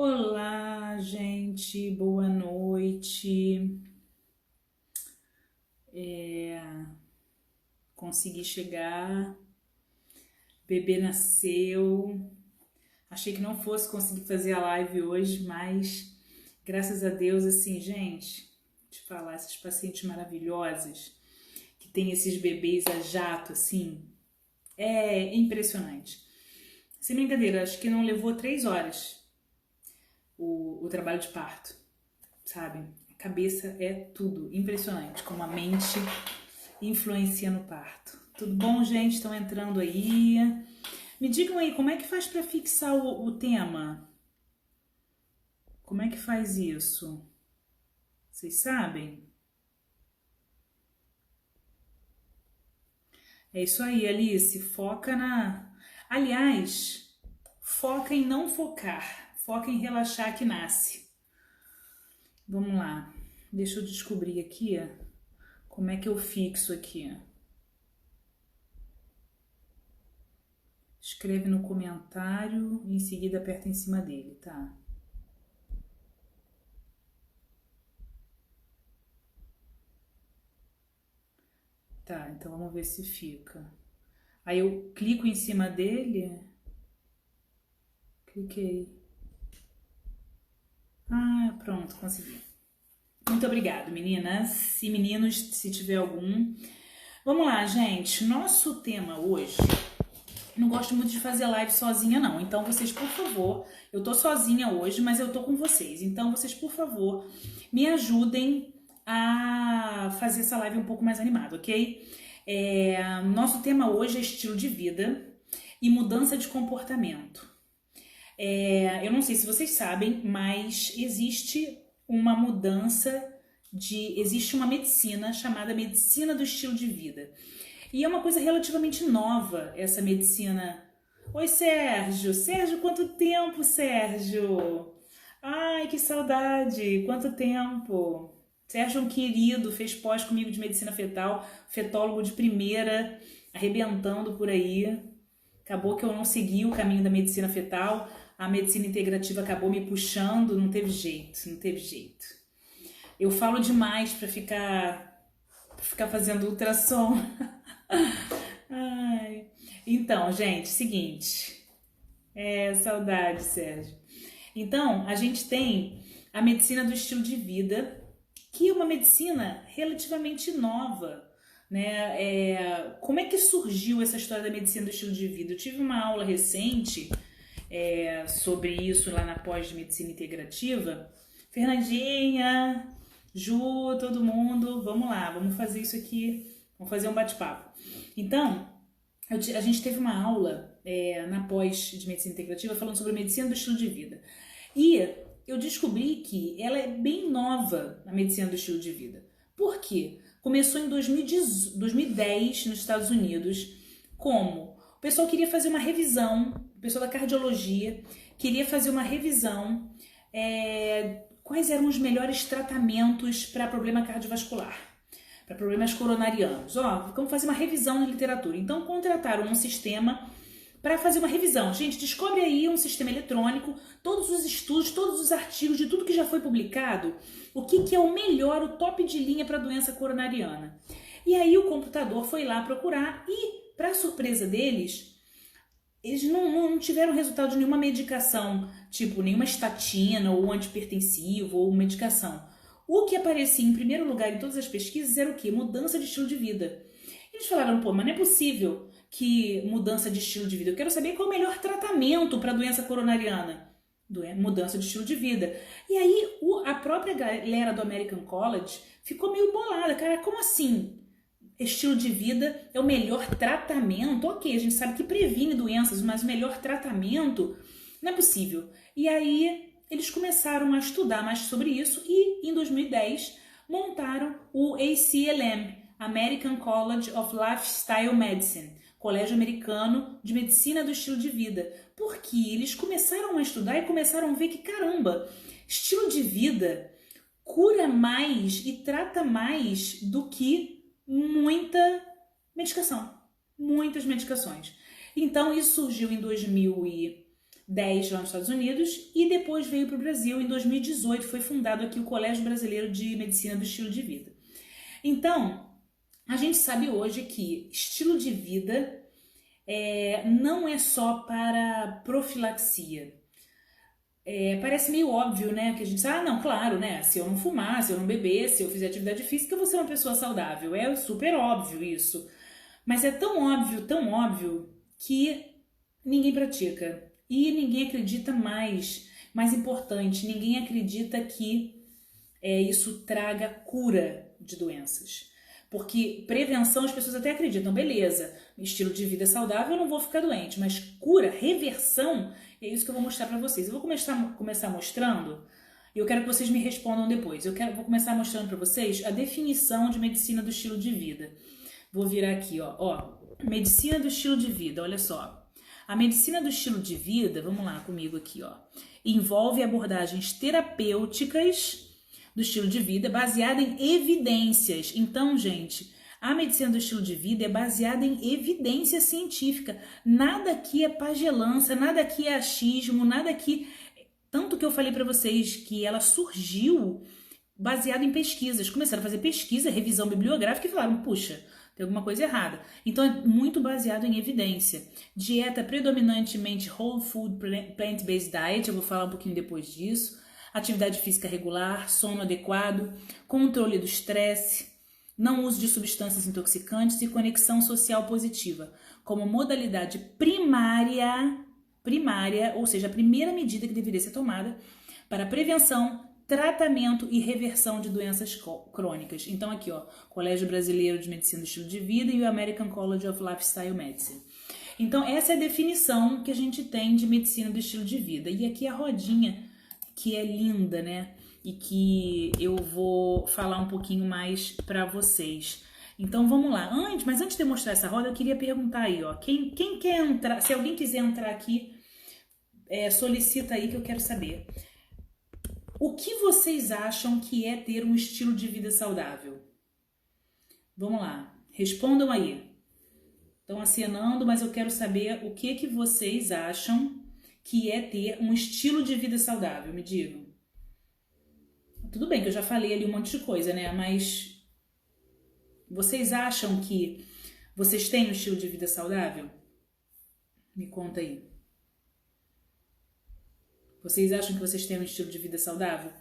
Olá, gente, boa noite. Consegui chegar, bebê nasceu. Achei que não fosse conseguir fazer a live hoje, mas graças a Deus, assim, gente, te falar, essas pacientes maravilhosas que tem esses bebês a jato, assim, é impressionante. Sem brincadeira, acho que não levou 3 horas o trabalho de parto, sabe? A cabeça é tudo, impressionante, como a mente influencia no parto. Tudo bom, gente? Estão entrando aí. Me digam aí, como é que faz para fixar o tema? Como é que faz isso? Vocês sabem? É isso aí, Alice. Foca na. Aliás, foca em não focar. Foca em relaxar que nasce. Vamos lá. Deixa eu descobrir aqui como é que eu fixo aqui. Escreve no comentário e em seguida aperta em cima dele, tá? Tá, então vamos ver se fica. Aí eu clico em cima dele. Cliquei. Ah, pronto, consegui. Muito obrigado, meninas e meninos, se tiver algum. Vamos lá, gente. Nosso tema hoje. Eu não gosto muito de fazer live sozinha, não. Então, vocês, por favor, eu tô sozinha hoje, mas eu tô com vocês. Então, vocês, por favor, me ajudem a fazer essa live um pouco mais animada, ok? Nosso tema hoje é estilo de vida e mudança de comportamento. Eu não sei se vocês sabem, mas existe uma mudança existe uma medicina chamada medicina do estilo de vida. E é uma coisa relativamente nova essa medicina. Oi, Sérgio! Sérgio, quanto tempo, Sérgio? Ai, que saudade! Quanto tempo! Sérgio é um querido, fez pós comigo de medicina fetal, fetólogo de primeira, arrebentando por aí. Acabou que eu não segui o caminho da medicina fetal, a medicina integrativa acabou me puxando, não teve jeito, não teve jeito. Eu falo demais pra ficar fazendo ultrassom. Ai. Então, gente, seguinte. Saudade, Sérgio. Então, a gente tem a medicina do estilo de vida, que é uma medicina relativamente nova, né? Como é que surgiu essa história da medicina do estilo de vida? Eu tive uma aula recente sobre isso lá na pós de medicina integrativa. Fernandinha, Ju, todo mundo, vamos lá, vamos fazer isso aqui, vamos fazer um bate-papo. Então, a gente teve uma aula na pós de medicina integrativa falando sobre a medicina do estilo de vida. E eu descobri que ela é bem nova, a medicina do estilo de vida. Por quê? Começou em 2010 nos Estados Unidos, como o pessoal queria fazer uma revisão, o pessoal da cardiologia queria fazer uma revisão quais eram os melhores tratamentos para problema cardiovascular, para problemas coronarianos. Vamos fazer uma revisão na literatura. Então contrataram um sistema para fazer uma revisão. Gente, descobre aí um sistema eletrônico, todos os estudos, todos os artigos de tudo que já foi publicado, o que é o melhor, o top de linha para a doença coronariana. E aí o computador foi lá procurar e, para surpresa deles, eles não tiveram resultado de nenhuma medicação, tipo nenhuma estatina ou antipertensivo ou medicação. O que aparecia em primeiro lugar em todas as pesquisas era o quê? Mudança de estilo de vida. Eles falaram, pô, mas não é possível que mudança de estilo de vida. Eu quero saber qual é o melhor tratamento para a doença coronariana. Mudança de estilo de vida. E aí a própria galera do American College ficou meio bolada. Cara, como assim? Estilo de vida é o melhor tratamento? Ok, a gente sabe que previne doenças, mas o melhor tratamento não é possível. E aí eles começaram a estudar mais sobre isso e em 2010 montaram o ACLM, American College of Lifestyle Medicine, Colégio Americano de Medicina do Estilo de Vida, porque eles começaram a estudar e começaram a ver que, caramba, estilo de vida cura mais e trata mais do que muita medicação, muitas medicações. Então isso surgiu em 2010 lá nos Estados Unidos e depois veio para o Brasil. Em 2018 foi fundado aqui o Colégio Brasileiro de Medicina do Estilo de Vida. Então, a gente sabe hoje que estilo de vida não é só para profilaxia. Parece meio óbvio, né? Que a gente diz, não, claro, né? Se eu não fumar, se eu não beber, se eu fizer atividade física, eu vou ser uma pessoa saudável. É super óbvio isso. Mas é tão óbvio, que ninguém pratica. E ninguém acredita mais importante, ninguém acredita que isso traga cura de doenças. Porque prevenção as pessoas até acreditam, beleza, estilo de vida saudável eu não vou ficar doente, mas cura, reversão, é isso que eu vou mostrar para vocês. Eu vou começar mostrando, e eu quero que vocês me respondam depois. Vou começar mostrando para vocês a definição de medicina do estilo de vida. Vou virar aqui, ó, medicina do estilo de vida, olha só. A medicina do estilo de vida, vamos lá comigo aqui, ó, envolve abordagens terapêuticas do estilo de vida baseada em evidências. Então, gente, a medicina do estilo de vida é baseada em evidência científica. Nada aqui é pagelança, nada aqui é achismo, nada aqui... Tanto que eu falei para vocês que ela surgiu baseada em pesquisas. Começaram a fazer pesquisa, revisão bibliográfica e falaram, puxa, tem alguma coisa errada. Então é muito baseado em evidência. Dieta predominantemente whole food plant-based diet, eu vou falar um pouquinho depois disso. Atividade física regular, sono adequado, controle do estresse, não uso de substâncias intoxicantes e conexão social positiva, como modalidade primária, ou seja, a primeira medida que deveria ser tomada para prevenção, tratamento e reversão de doenças crônicas. Então aqui, ó, Colégio Brasileiro de Medicina do Estilo de Vida e o American College of Lifestyle Medicine. Então essa é a definição que a gente tem de medicina do estilo de vida. E aqui a rodinha, que é linda, né? E que eu vou falar um pouquinho mais para vocês. Então vamos lá. Mas antes de eu mostrar essa roda, eu queria perguntar aí, ó, quem quer entrar, se alguém quiser entrar aqui, solicita aí que eu quero saber. O que vocês acham que é ter um estilo de vida saudável? Vamos lá, respondam aí. Estão acenando, mas eu quero saber o que vocês acham que é ter um estilo de vida saudável, me digam. Tudo bem que eu já falei ali um monte de coisa, né? Mas vocês acham que vocês têm um estilo de vida saudável? Me conta aí. Vocês acham que vocês têm um estilo de vida saudável?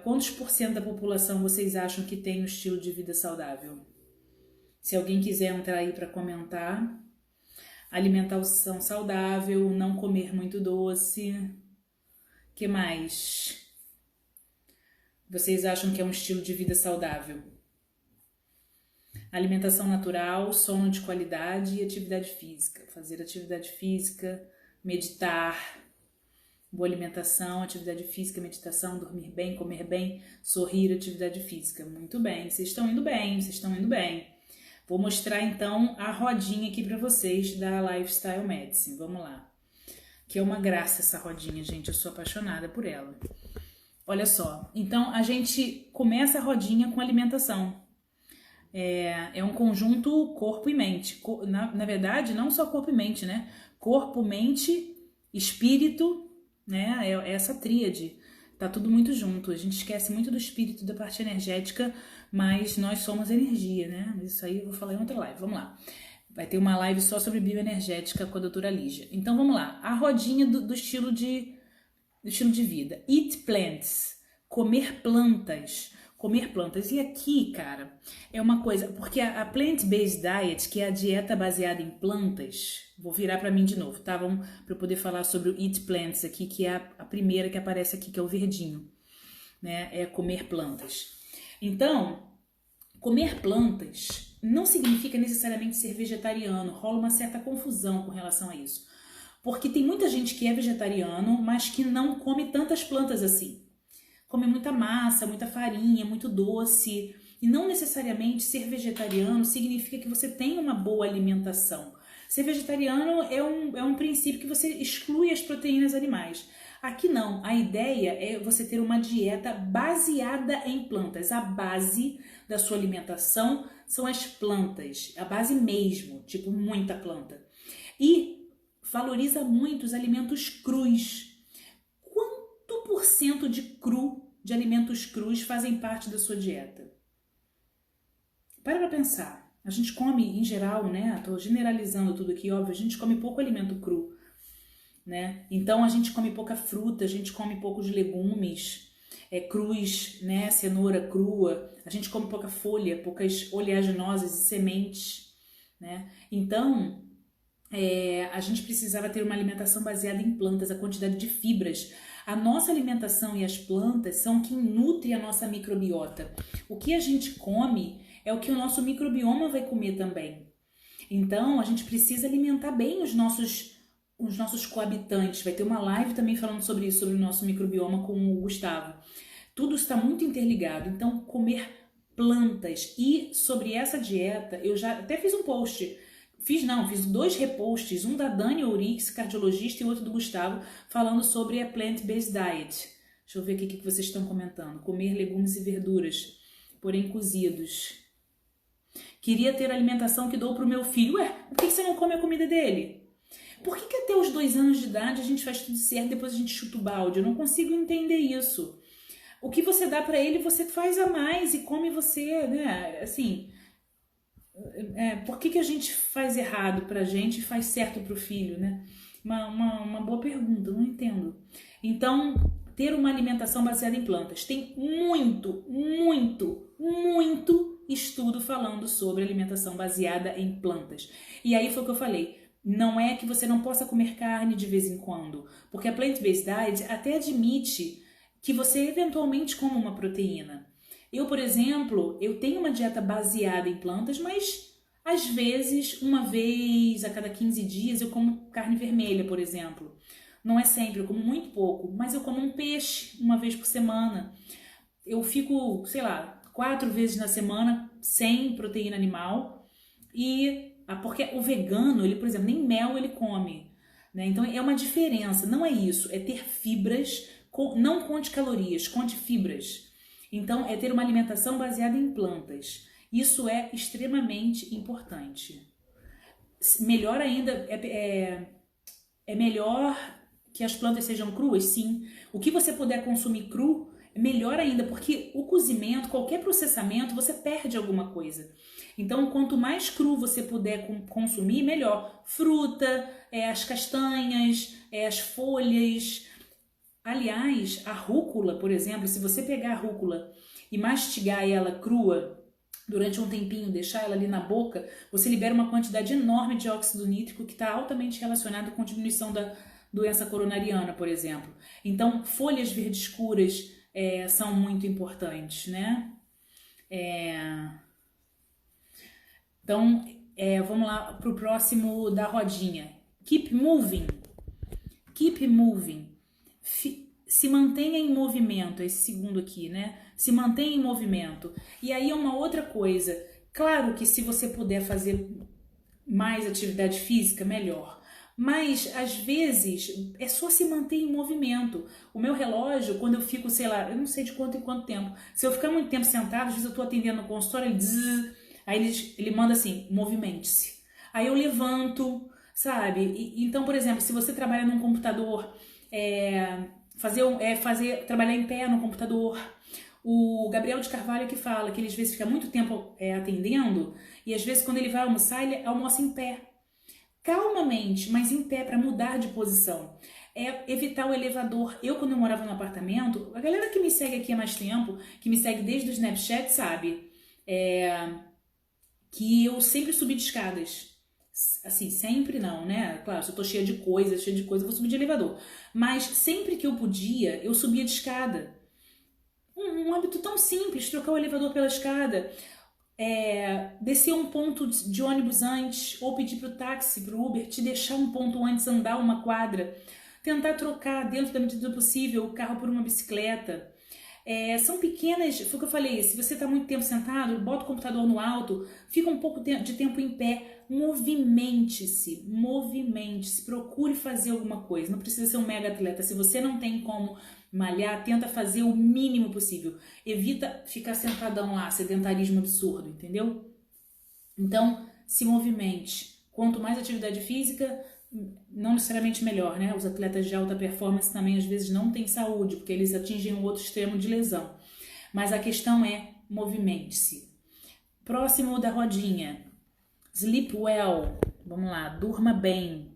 Quantos % da população vocês acham que tem um estilo de vida saudável? Se alguém quiser entrar aí para comentar. Alimentação saudável, não comer muito doce. Que mais? Vocês acham que é um estilo de vida saudável? Alimentação natural, sono de qualidade e atividade física. Fazer atividade física, meditar, boa alimentação, atividade física, meditação, dormir bem, comer bem, sorrir, atividade física. Muito bem, vocês estão indo bem, vocês estão indo bem. Vou mostrar então a rodinha aqui para vocês da Lifestyle Medicine. Vamos lá. Que é uma graça essa rodinha, gente. Eu sou apaixonada por ela. Olha só. Então a gente começa a rodinha com alimentação. É um conjunto corpo e mente. Na verdade, não só corpo e mente, né? Corpo, mente, espírito, né? É essa tríade. Tá tudo muito junto. A gente esquece muito do espírito, da parte energética, mas nós somos energia, né? Isso aí eu vou falar em outra live. Vamos lá. Vai ter uma live só sobre bioenergética com a doutora Lígia. Então vamos lá. A rodinha do estilo de vida. Eat plants. Comer plantas. Comer plantas. E aqui, cara, é uma coisa... Porque a plant-based diet, que é a dieta baseada em plantas... Vou virar para mim de novo, tá? Para eu poder falar sobre o Eat Plants aqui, que é a primeira que aparece aqui, que é o verdinho. Né? É comer plantas. Então, comer plantas não significa necessariamente ser vegetariano. Rola uma certa confusão com relação a isso. Porque tem muita gente que é vegetariano, mas que não come tantas plantas assim. Come muita massa, muita farinha, muito doce. E não necessariamente ser vegetariano significa que você tem uma boa alimentação. Ser vegetariano é um princípio que você exclui as proteínas animais. Aqui não, a ideia é você ter uma dieta baseada em plantas. A base da sua alimentação são as plantas, a base mesmo, tipo muita planta. E valoriza muito os alimentos crus. Quanto por cento de alimentos crus fazem parte da sua dieta? Para pensar. A gente come, em geral, né? Estou generalizando tudo aqui, óbvio, a gente come pouco alimento cru, né? Então a gente come pouca fruta, a gente come poucos legumes crus, né? Cenoura crua, a gente come pouca folha, poucas oleaginosas e sementes, né? Então a gente precisava ter uma alimentação baseada em plantas, a quantidade de fibras. A nossa alimentação e as plantas são quem nutre a nossa microbiota. O que a gente come é o que o nosso microbioma vai comer também. Então, a gente precisa alimentar bem os nossos coabitantes. Vai ter uma live também falando sobre isso, sobre o nosso microbioma com o Gustavo. Tudo está muito interligado. Então, comer plantas. E sobre essa dieta, eu já até fiz um post. Fiz 2 reposts, um da Dani Ourix, cardiologista, e outro do Gustavo, falando sobre a plant-based diet. Deixa eu ver aqui o que vocês estão comentando. Comer legumes e verduras, porém cozidos. Queria ter a alimentação que dou para o meu filho. Ué, por que você não come a comida dele? Por que até os 2 anos de idade a gente faz tudo certo e depois a gente chuta o balde? Eu não consigo entender isso. O que você dá para ele, você faz a mais e come você, né? Assim, por que a gente faz errado pra gente e faz certo pro filho, né? Uma boa pergunta, não entendo. Então, ter uma alimentação baseada em plantas. Tem muito estudo falando sobre alimentação baseada em plantas. E aí foi o que eu falei. Não é que você não possa comer carne de vez em quando, porque a plant-based diet até admite que você eventualmente coma uma proteína. Eu, por exemplo, eu tenho uma dieta baseada em plantas, mas às vezes, uma vez a cada 15 dias, eu como carne vermelha, por exemplo. Não é sempre, eu como muito pouco, mas eu como um peixe uma vez por semana. Eu fico, 4 vezes na semana sem proteína animal. Porque o vegano, ele, por exemplo, nem mel ele come, né? Então é uma diferença, não é isso, é ter fibras, não conte calorias, conte fibras. Então é ter uma alimentação baseada em plantas. Isso é extremamente importante. Melhor ainda, é melhor que as plantas sejam cruas? Sim. O que você puder consumir cru, é melhor ainda, porque o cozimento, qualquer processamento, você perde alguma coisa. Então, quanto mais cru você puder consumir, melhor. Fruta, as castanhas, as folhas. Aliás, a rúcula, por exemplo, se você pegar a rúcula e mastigar ela crua durante um tempinho, deixar ela ali na boca, você libera uma quantidade enorme de óxido nítrico que está altamente relacionado com a diminuição da doença coronariana, por exemplo. Então, folhas verdes escuras são muito importantes, né? Então, vamos lá para o próximo da rodinha. Keep moving. Keep moving. Se mantenha em movimento, esse segundo aqui, né? Se mantenha em movimento. E aí é uma outra coisa. Claro que se você puder fazer mais atividade física, melhor. Mas, às vezes, é só se manter em movimento. O meu relógio, quando eu fico, eu não sei de quanto em quanto tempo. Se eu ficar muito tempo sentado, às vezes eu estou atendendo no consultório, aí ele manda assim, movimente-se. Aí eu levanto, sabe? Então, por exemplo, se você trabalha num computador, trabalhar em pé no computador. O Gabriel de Carvalho que fala que ele às vezes fica muito tempo atendendo e às vezes quando ele vai almoçar, ele almoça em pé. Calmamente, mas em pé, para mudar de posição. Evitar o elevador. Eu, quando eu morava no apartamento, a galera que me segue aqui há mais tempo, que me segue desde o Snapchat, sabe que eu sempre subi de escadas. Assim, sempre não, né? Claro, se eu tô cheia de coisa, eu vou subir de elevador. Mas sempre que eu podia, eu subia de escada. Um hábito tão simples, trocar o elevador pela escada. Descer um ponto de ônibus antes, ou pedir pro táxi, pro Uber, te deixar um ponto antes, andar uma quadra. Tentar trocar, dentro da medida do possível, o carro por uma bicicleta. São pequenas, foi o que eu falei, se você está muito tempo sentado, bota o computador no alto, fica um pouco de tempo em pé, movimente-se, procure fazer alguma coisa, não precisa ser um mega atleta, se você não tem como malhar, tenta fazer o mínimo possível, evita ficar sentadão lá, sedentarismo absurdo, entendeu? Então, se movimente, quanto mais atividade física, não necessariamente melhor, né? Os atletas de alta performance também às vezes não têm saúde, porque eles atingem um outro extremo de lesão. Mas a questão é, movimente-se. Próximo da rodinha, sleep well, vamos lá, durma bem.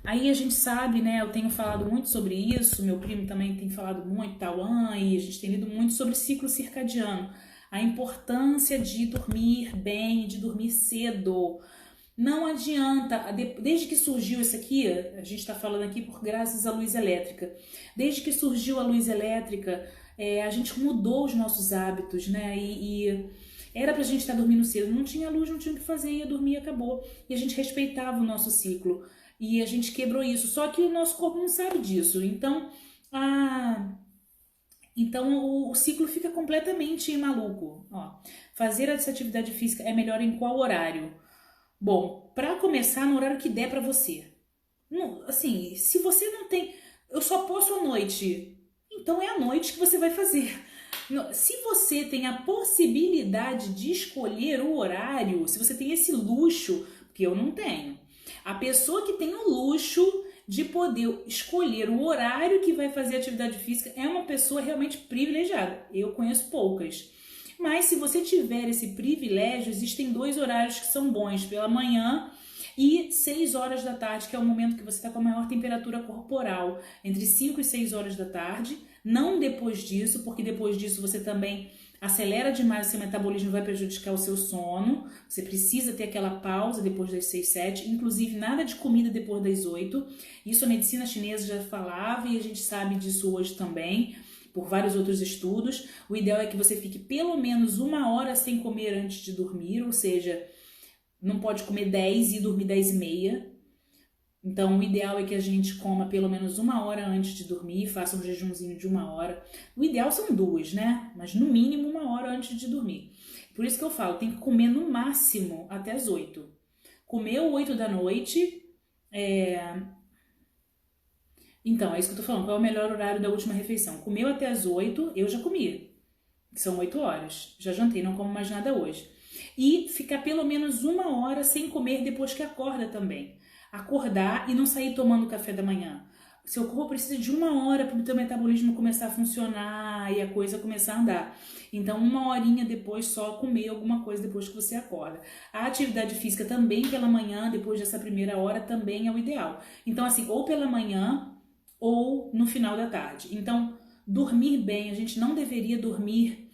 Aí a gente sabe, né, eu tenho falado muito sobre isso, meu primo também tem falado muito, Tauan, e a gente tem lido muito sobre ciclo circadiano, a importância de dormir bem, de dormir cedo. Não adianta, desde que surgiu isso aqui, a gente está falando aqui por graças à luz elétrica, desde que surgiu a luz elétrica, a gente mudou os nossos hábitos, né, e era pra gente estar dormindo cedo, não tinha luz, não tinha o que fazer, ia dormir e acabou, e a gente respeitava o nosso ciclo. E a gente quebrou isso, só que o nosso corpo não sabe disso. Então, o ciclo fica completamente maluco. Ó, fazer essa atividade física é melhor em qual horário? Bom, para começar, no horário que der para você. Não, assim, se você não tem... Eu só posso à noite. Então é à noite que você vai fazer. Se você tem a possibilidade de escolher o horário, se você tem esse luxo, que eu não tenho, a pessoa que tem o luxo de poder escolher o horário que vai fazer atividade física é uma pessoa realmente privilegiada. Eu conheço poucas. Mas se você tiver esse privilégio, existem 2 horários que são bons, pela manhã e 6 horas da tarde, que é o momento que você está com a maior temperatura corporal, entre 5 e 6 horas da tarde. Não depois disso, porque depois disso você também acelera demais o seu metabolismo, vai prejudicar o seu sono. Você precisa ter aquela pausa depois das 6, 7, inclusive nada de comida depois das 8. Isso a medicina chinesa já falava e a gente sabe disso hoje também, por vários outros estudos. O ideal é que você fique pelo menos 1 hora sem comer antes de dormir, ou seja, não pode comer 10 e dormir 10 e meia. Então, o ideal é que a gente coma pelo menos 1 hora antes de dormir, faça um jejumzinho de 1 hora. O ideal são 2, né? Mas no mínimo 1 hora antes de dormir. Por isso que eu falo, tem que comer no máximo até as 8. Comeu 8 da noite, Então, é isso que eu tô falando. Qual é o melhor horário da última refeição? Comeu até as 8, eu já comi. São 8 horas. Já jantei, não como mais nada hoje. E ficar pelo menos 1 hora sem comer depois que acorda também. Acordar e não sair tomando café da manhã. Seu corpo precisa de 1 hora para o teu metabolismo começar a funcionar e a coisa começar a andar. Então, 1 horinha depois só comer alguma coisa depois que você acorda. A atividade física também pela manhã, depois dessa primeira hora, também é o ideal. Então, assim, ou pela manhã ou no final da tarde. Então, dormir bem, a gente não deveria dormir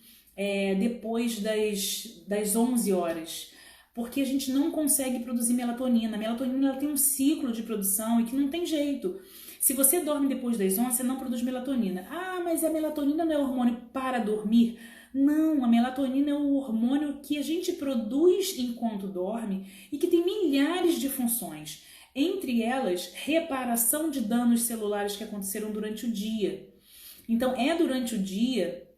depois das 11 horas, porque a gente não consegue produzir melatonina. A melatonina ela tem um ciclo de produção e que não tem jeito. Se você dorme depois das 11, você não produz melatonina. Ah, mas a melatonina não é hormônio para dormir? Não, a melatonina é o hormônio que a gente produz enquanto dorme e que tem milhares de funções. Entre elas, reparação de danos celulares que aconteceram durante o dia. Então, é durante o dia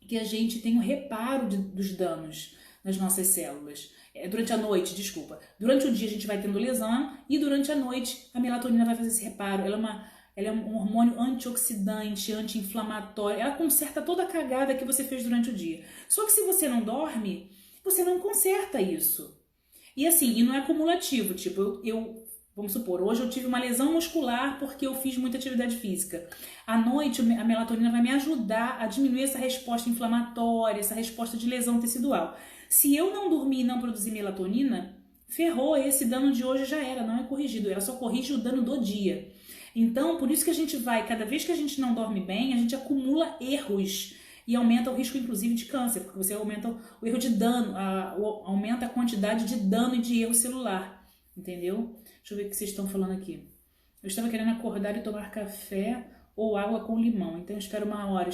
que a gente tem o reparo dos danos nas nossas células. Durante a noite, desculpa. Durante o dia a gente vai tendo lesão e durante a noite a melatonina vai fazer esse reparo. Ela é um hormônio antioxidante, anti-inflamatório. Ela conserta toda a cagada que você fez durante o dia. Só que se você não dorme, você não conserta isso. E assim, e não é cumulativo. Tipo, vamos supor, hoje eu tive uma lesão muscular porque eu fiz muita atividade física. À noite, a melatonina vai me ajudar a diminuir essa resposta inflamatória, essa resposta de lesão tecidual. Se eu não dormir e não produzir melatonina, ferrou, esse dano de hoje já era, não é corrigido, ela só corrige o dano do dia. Então, por isso que a gente cada vez que a gente não dorme bem, a gente acumula erros e aumenta o risco, inclusive, de câncer, porque você aumenta o erro de dano, aumenta a quantidade de dano e de erro celular, entendeu? Deixa eu ver o que vocês estão falando aqui. Eu estava querendo acordar e tomar café ou água com limão, então espero 1 hora.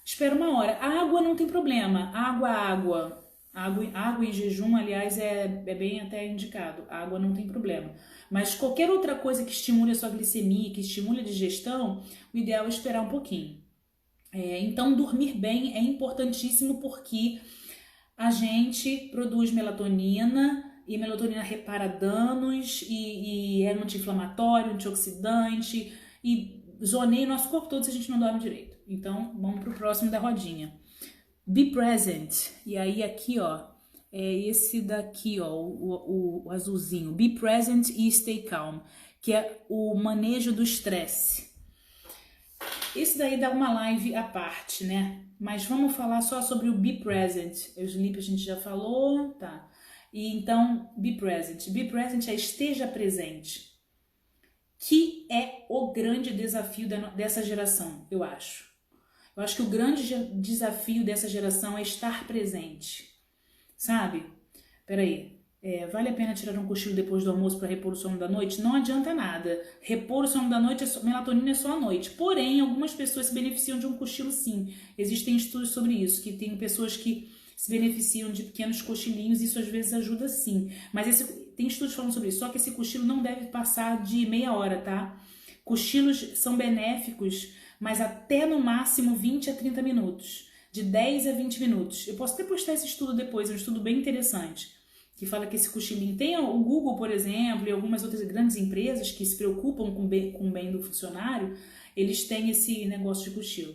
Espero 1 hora. A água não tem problema. Água em jejum, aliás, é bem até indicado. A água não tem problema. Mas qualquer outra coisa que estimule a sua glicemia, que estimule a digestão, o ideal é esperar um pouquinho. Então, dormir bem é importantíssimo porque a gente produz melatonina e melatonina repara danos e é anti-inflamatório, antioxidante e zoneia o nosso corpo todo se a gente não dorme direito. Então, vamos pro próximo da rodinha. Be present. E aí aqui, ó, é esse daqui, ó, o azulzinho, Be Present e Stay Calm, que é o manejo do estresse. Esse daí dá uma live à parte, né? Mas vamos falar só sobre o Be Present. O Sleep a gente já falou, tá? E então, Be Present. Be Present é esteja presente, que é o grande desafio dessa geração, eu acho. Eu acho que o grande desafio dessa geração é estar presente, sabe? Peraí, vale a pena tirar um cochilo depois do almoço para repor o sono da noite? Não adianta nada. Repor o sono da noite, melatonina é só à noite. Porém, algumas pessoas se beneficiam de um cochilo sim. Existem estudos sobre isso, que tem pessoas que se beneficiam de pequenos cochilinhos, isso às vezes ajuda sim. Mas tem estudos falando sobre isso, só que esse cochilo não deve passar de meia hora, tá? Cochilos são benéficos, mas até no máximo 20 a 30 minutos. De 10 a 20 minutos. Eu posso até postar esse estudo depois, é um estudo bem interessante, que fala que esse cochilinho tem o Google, por exemplo, e algumas outras grandes empresas que se preocupam com o bem do funcionário, eles têm esse negócio de cochilo.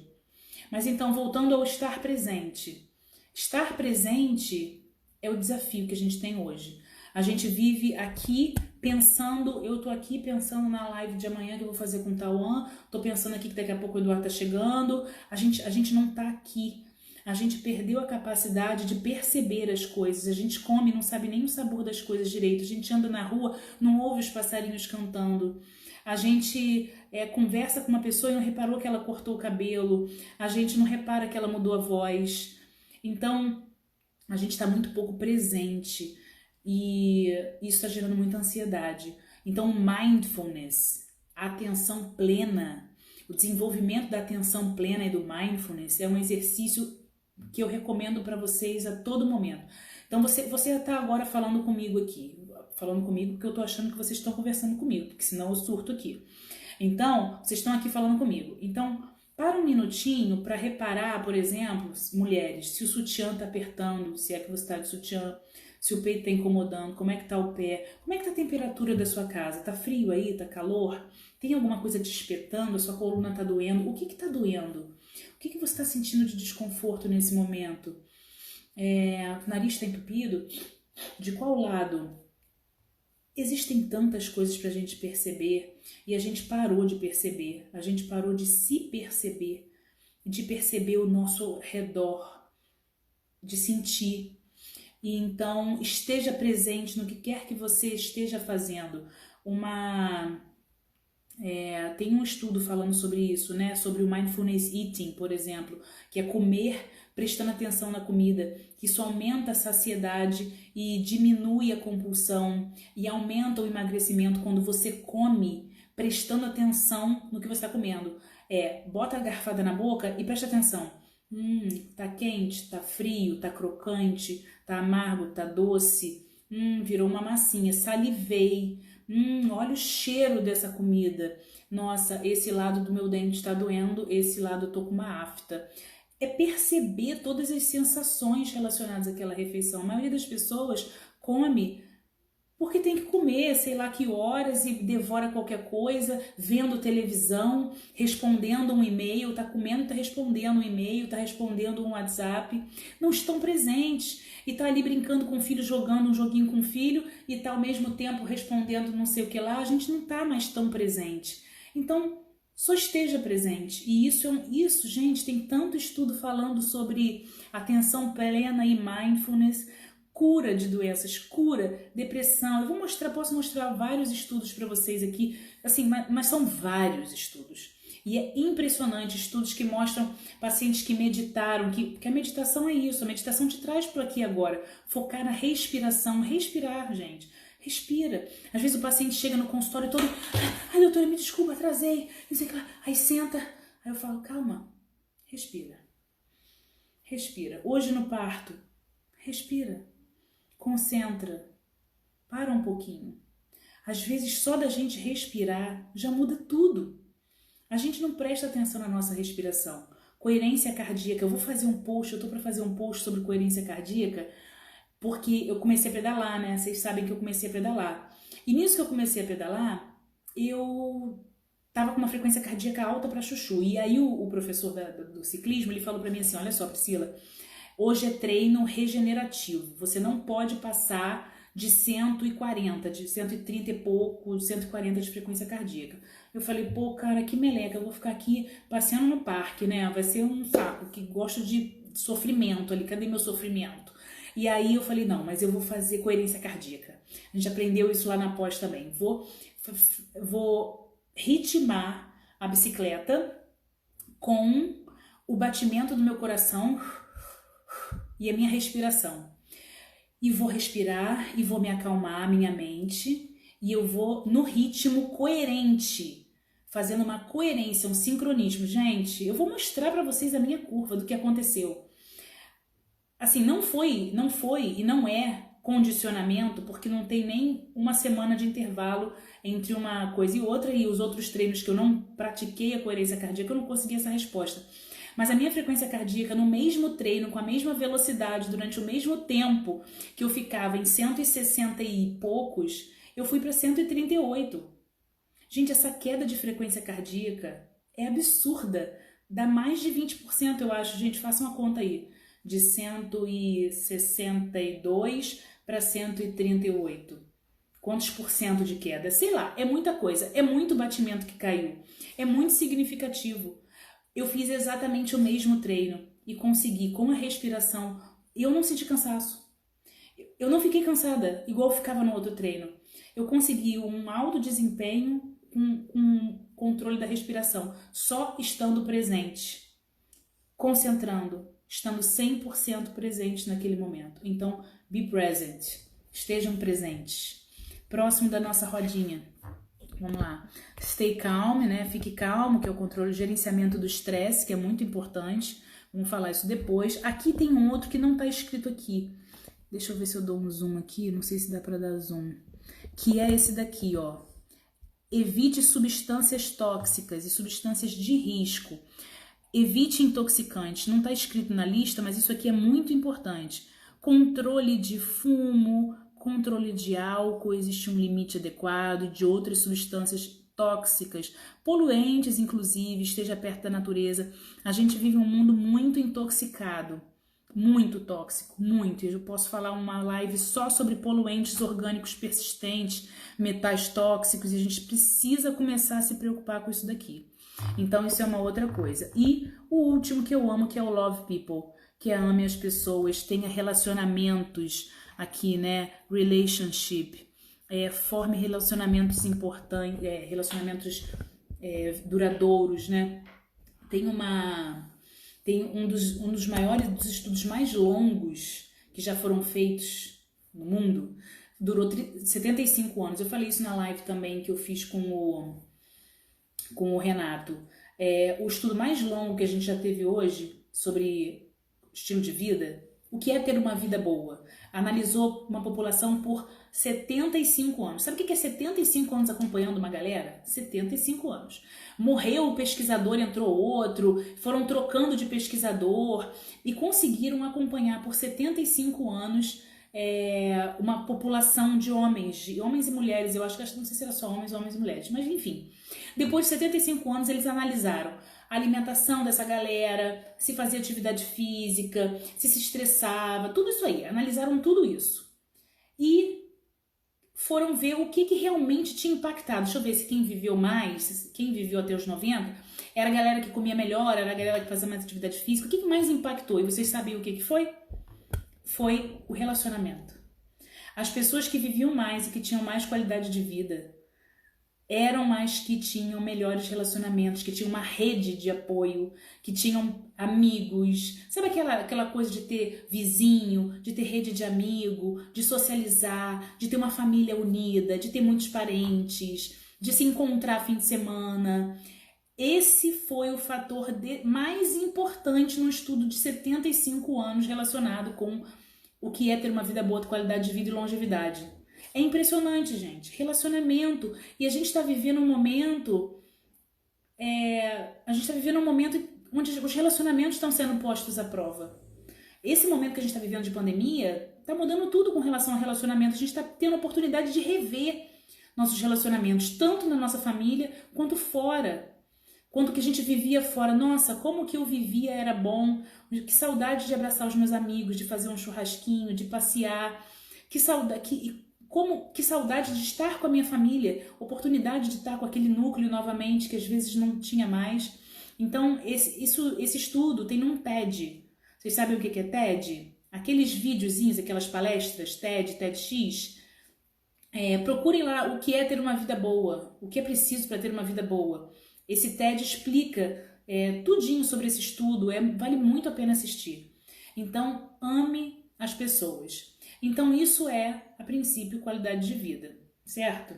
Mas então, voltando ao estar presente. Estar presente é o desafio que a gente tem hoje. A gente vive aqui pensando, eu tô aqui pensando na live de amanhã que eu vou fazer com o Tauan, tô pensando aqui que daqui a pouco o Eduardo tá chegando, a gente não tá aqui. A gente perdeu a capacidade de perceber as coisas, a gente come, não sabe nem o sabor das coisas direito, a gente anda na rua, não ouve os passarinhos cantando, a gente conversa com uma pessoa e não reparou que ela cortou o cabelo, a gente não repara que ela mudou a voz. Então, a gente está muito pouco presente e isso está gerando muita ansiedade. Então, mindfulness, a atenção plena, o desenvolvimento da atenção plena e do mindfulness é um exercício que eu recomendo para vocês a todo momento. Então, você está agora falando comigo aqui, falando comigo porque eu estou achando que vocês estão conversando comigo, porque senão eu surto aqui. Então, vocês estão aqui falando comigo. Então, para um minutinho para reparar, por exemplo, mulheres, se o sutiã está apertando, se é que você está de sutiã, se o peito está incomodando, como é que está o pé, como é que está a temperatura da sua casa, está frio aí, está calor, tem alguma coisa te espetando, a sua coluna está doendo, o que está doendo? O que você está sentindo de desconforto nesse momento? O nariz está entupido? De qual lado? Existem tantas coisas para a gente perceber e a gente parou de perceber, a gente parou de se perceber, de perceber o nosso redor, de sentir. E então esteja presente no que quer que você esteja fazendo. Tem um estudo falando sobre isso, né? Sobre o mindfulness eating, por exemplo, que é comer prestando atenção na comida, que isso aumenta a saciedade e diminui a compulsão e aumenta o emagrecimento quando você come prestando atenção no que você está comendo. Bota a garfada na boca e presta atenção. Tá quente, tá frio, tá crocante, tá amargo, tá doce, virou uma massinha, salivei, olha o cheiro dessa comida. Nossa, esse lado do meu dente está doendo, esse lado eu tô com uma afta. É perceber todas as sensações relacionadas àquela refeição. A maioria das pessoas come porque tem que comer, sei lá que horas, e devora qualquer coisa, vendo televisão, respondendo um e-mail, tá comendo, tá respondendo um e-mail, tá respondendo um WhatsApp, não estão presentes, e tá ali brincando com o filho, jogando um joguinho com o filho, e tá ao mesmo tempo respondendo não sei o que lá, a gente não tá mais tão presente. Então, só esteja presente. E isso, gente, tem tanto estudo falando sobre atenção plena e mindfulness, cura de doenças, cura, depressão. Posso mostrar vários estudos para vocês aqui, assim, mas são vários estudos. E é impressionante, estudos que mostram pacientes que meditaram, que a meditação é isso, a meditação te traz para aqui agora, focar na respiração, respirar, gente. Respira. Às vezes o paciente chega no consultório todo, ai doutora, me desculpa, atrasei, não sei o que lá. Aí senta, aí eu falo, calma, respira. Respira. Hoje no parto, respira. Concentra. Para um pouquinho. Às vezes só da gente respirar já muda tudo. A gente não presta atenção na nossa respiração. Coerência cardíaca. Eu vou fazer um post, eu tô para fazer um post sobre coerência cardíaca, porque eu comecei a pedalar, né? Vocês sabem que eu comecei a pedalar. E nisso que eu comecei a pedalar, eu tava com uma frequência cardíaca alta para chuchu. E aí o professor do ciclismo, ele falou para mim assim, olha só, Priscila, Hoje é treino regenerativo. Você não pode passar de 140, de 130 e pouco, 140 de frequência cardíaca. Eu falei, pô, cara, que meleca, eu vou ficar aqui passeando no parque, né? Vai ser um saco, que gosto de sofrimento ali, cadê meu sofrimento? E aí eu falei, não, mas eu vou fazer coerência cardíaca. A gente aprendeu isso lá na pós também. Vou ritmar a bicicleta com o batimento do meu coração e a minha respiração. E vou respirar e vou me acalmar a minha mente e eu vou no ritmo coerente, fazendo uma coerência, um sincronismo. Gente, eu vou mostrar para vocês a minha curva do que aconteceu. Assim, não foi e não é condicionamento, porque não tem nem uma semana de intervalo entre uma coisa e outra, e os outros treinos que eu não pratiquei a coerência cardíaca, eu não consegui essa resposta. Mas a minha frequência cardíaca no mesmo treino, com a mesma velocidade, durante o mesmo tempo que eu ficava em 160 e poucos, eu fui para 138. Gente, essa queda de frequência cardíaca é absurda. Dá mais de 20%, eu acho. Gente, faça uma conta aí. De 162 para 138. Quantos por cento de queda? Sei lá, é muita coisa. É muito batimento que caiu. É muito significativo. Eu fiz exatamente o mesmo treino e consegui, com a respiração, eu não senti cansaço. Eu não fiquei cansada, igual eu ficava no outro treino. Eu consegui um alto desempenho com controle da respiração, só estando presente, concentrando, estando 100% presente naquele momento. Então, be present, estejam presentes. Próximo da nossa rodinha. Vamos lá. Stay calm, né? Fique calmo, que é o controle, gerenciamento do estresse, que é muito importante. Vamos falar isso depois. Aqui tem um outro que não está escrito aqui. Deixa eu ver se eu dou um zoom aqui. Não sei se dá para dar zoom. Que é esse daqui, ó. Evite substâncias tóxicas e substâncias de risco. Evite intoxicantes. Não está escrito na lista, mas isso aqui é muito importante. Controle de fumo, controle de álcool, existe um limite adequado, de outras substâncias tóxicas, poluentes inclusive, esteja perto da natureza. A gente vive um mundo muito intoxicado, muito tóxico, muito. Eu posso falar uma live só sobre poluentes orgânicos persistentes, metais tóxicos, e a gente precisa começar a se preocupar com isso daqui. Então isso é uma outra coisa. E o último que eu amo, que é o Love People, que é ame as pessoas, tenha relacionamentos aqui, né? Relationship. Forme relacionamentos importantes, relacionamentos duradouros, né? Tem um dos maiores, dos estudos mais longos que já foram feitos no mundo, durou 75 anos. Eu falei isso na live também que eu fiz com o Renato. O estudo mais longo que a gente já teve hoje sobre estilo de vida, o que é ter uma vida boa. Analisou uma população por 75 anos. Sabe o que é 75 anos acompanhando uma galera? 75 anos. Morreu o pesquisador, entrou outro, foram trocando de pesquisador e conseguiram acompanhar por 75 anos uma população de homens e mulheres. Eu acho que não sei se era só homens e mulheres, mas enfim. Depois de 75 anos, eles analisaram a alimentação dessa galera, se fazia atividade física, se estressava, tudo isso aí. Analisaram tudo isso. E foram ver o que realmente tinha impactado. Deixa eu ver se quem viveu mais, quem viveu até os 90, era a galera que comia melhor, era a galera que fazia mais atividade física. O que mais impactou? E vocês sabiam o que foi? Foi o relacionamento. As pessoas que viviam mais e que tinham mais qualidade de vida eram as que tinham melhores relacionamentos, que tinham uma rede de apoio, que tinham amigos. Sabe aquela coisa de ter vizinho, de ter rede de amigo, de socializar, de ter uma família unida, de ter muitos parentes, de se encontrar fim de semana? Esse foi o fator mais importante no estudo de 75 anos relacionado com o que é ter uma vida boa, qualidade de vida e longevidade. É impressionante, gente. Relacionamento. E a gente está vivendo um momento... onde os relacionamentos estão sendo postos à prova. Esse momento que a gente está vivendo de pandemia está mudando tudo com relação ao relacionamento. A gente está tendo a oportunidade de rever nossos relacionamentos, tanto na nossa família quanto fora. Quanto que a gente vivia fora. Nossa, como que eu vivia era bom. Que saudade de abraçar os meus amigos, de fazer um churrasquinho, de passear. Que saudade de estar com a minha família. Oportunidade de estar com aquele núcleo novamente, que às vezes não tinha mais. Então, esse estudo tem num TED. Vocês sabem o que é TED? Aqueles videozinhos, aquelas palestras, TED, TEDx. Procurem lá o que é ter uma vida boa, o que é preciso para ter uma vida boa. Esse TED explica tudinho sobre esse estudo, vale muito a pena assistir. Então, ame as pessoas. Então, isso é, a princípio, qualidade de vida, certo?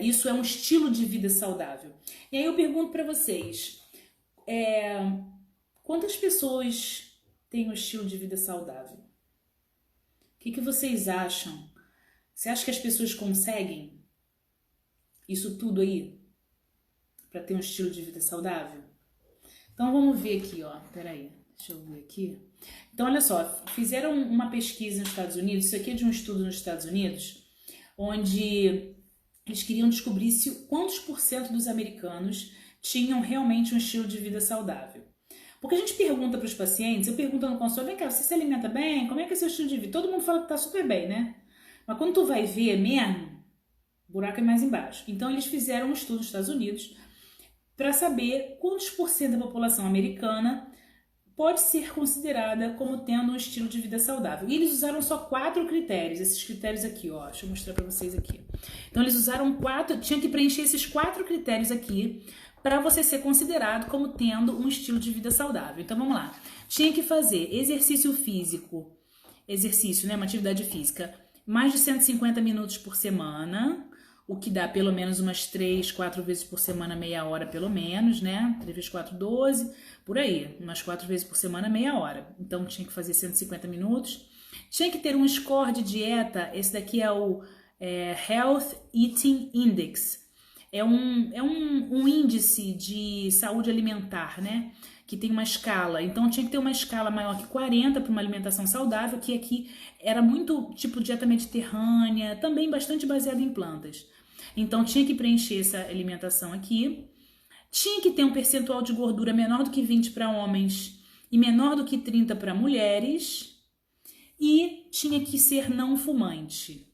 Isso é um estilo de vida saudável. E aí eu pergunto para vocês, quantas pessoas têm um estilo de vida saudável? O que vocês acham? Você acha que as pessoas conseguem isso tudo aí para ter um estilo de vida saudável? Então vamos ver aqui, ó. Peraí, deixa eu ver aqui. Então olha só, fizeram uma pesquisa nos Estados Unidos, isso aqui é de um estudo nos Estados Unidos, onde eles queriam descobrir quantos por cento dos americanos tinham realmente um estilo de vida saudável. Porque a gente pergunta para os pacientes, eu pergunto no consultório, vem cá, você se alimenta bem? Como é que é seu estilo de vida? Todo mundo fala que tá super bem, né? Mas quando tu vai ver mesmo, o buraco é mais embaixo. Então eles fizeram um estudo nos Estados Unidos para saber quantos por cento da população americana pode ser considerada como tendo um estilo de vida saudável. E eles usaram só 4 critérios, esses critérios aqui, ó. Deixa eu mostrar para vocês aqui. Então eles usaram 4, tinha que preencher esses 4 critérios aqui para você ser considerado como tendo um estilo de vida saudável. Então vamos lá. Tinha que fazer exercício físico, né, uma atividade física, mais de 150 minutos por semana, o que dá pelo menos umas 3, 4 vezes por semana, meia hora pelo menos, né? 3 vezes 4, 12, por aí. Umas 4 vezes por semana, meia hora. Então tinha que fazer 150 minutos. Tinha que ter um score de dieta, esse daqui é o Health Eating Index. É um índice de saúde alimentar, né? Que tem uma escala. Então tinha que ter uma escala maior que 40 para uma alimentação saudável, que aqui era muito tipo dieta mediterrânea, também bastante baseada em plantas. Então tinha que preencher essa alimentação aqui. Tinha que ter um percentual de gordura menor do que 20 para homens e menor do que 30 para mulheres. E tinha que ser não fumante.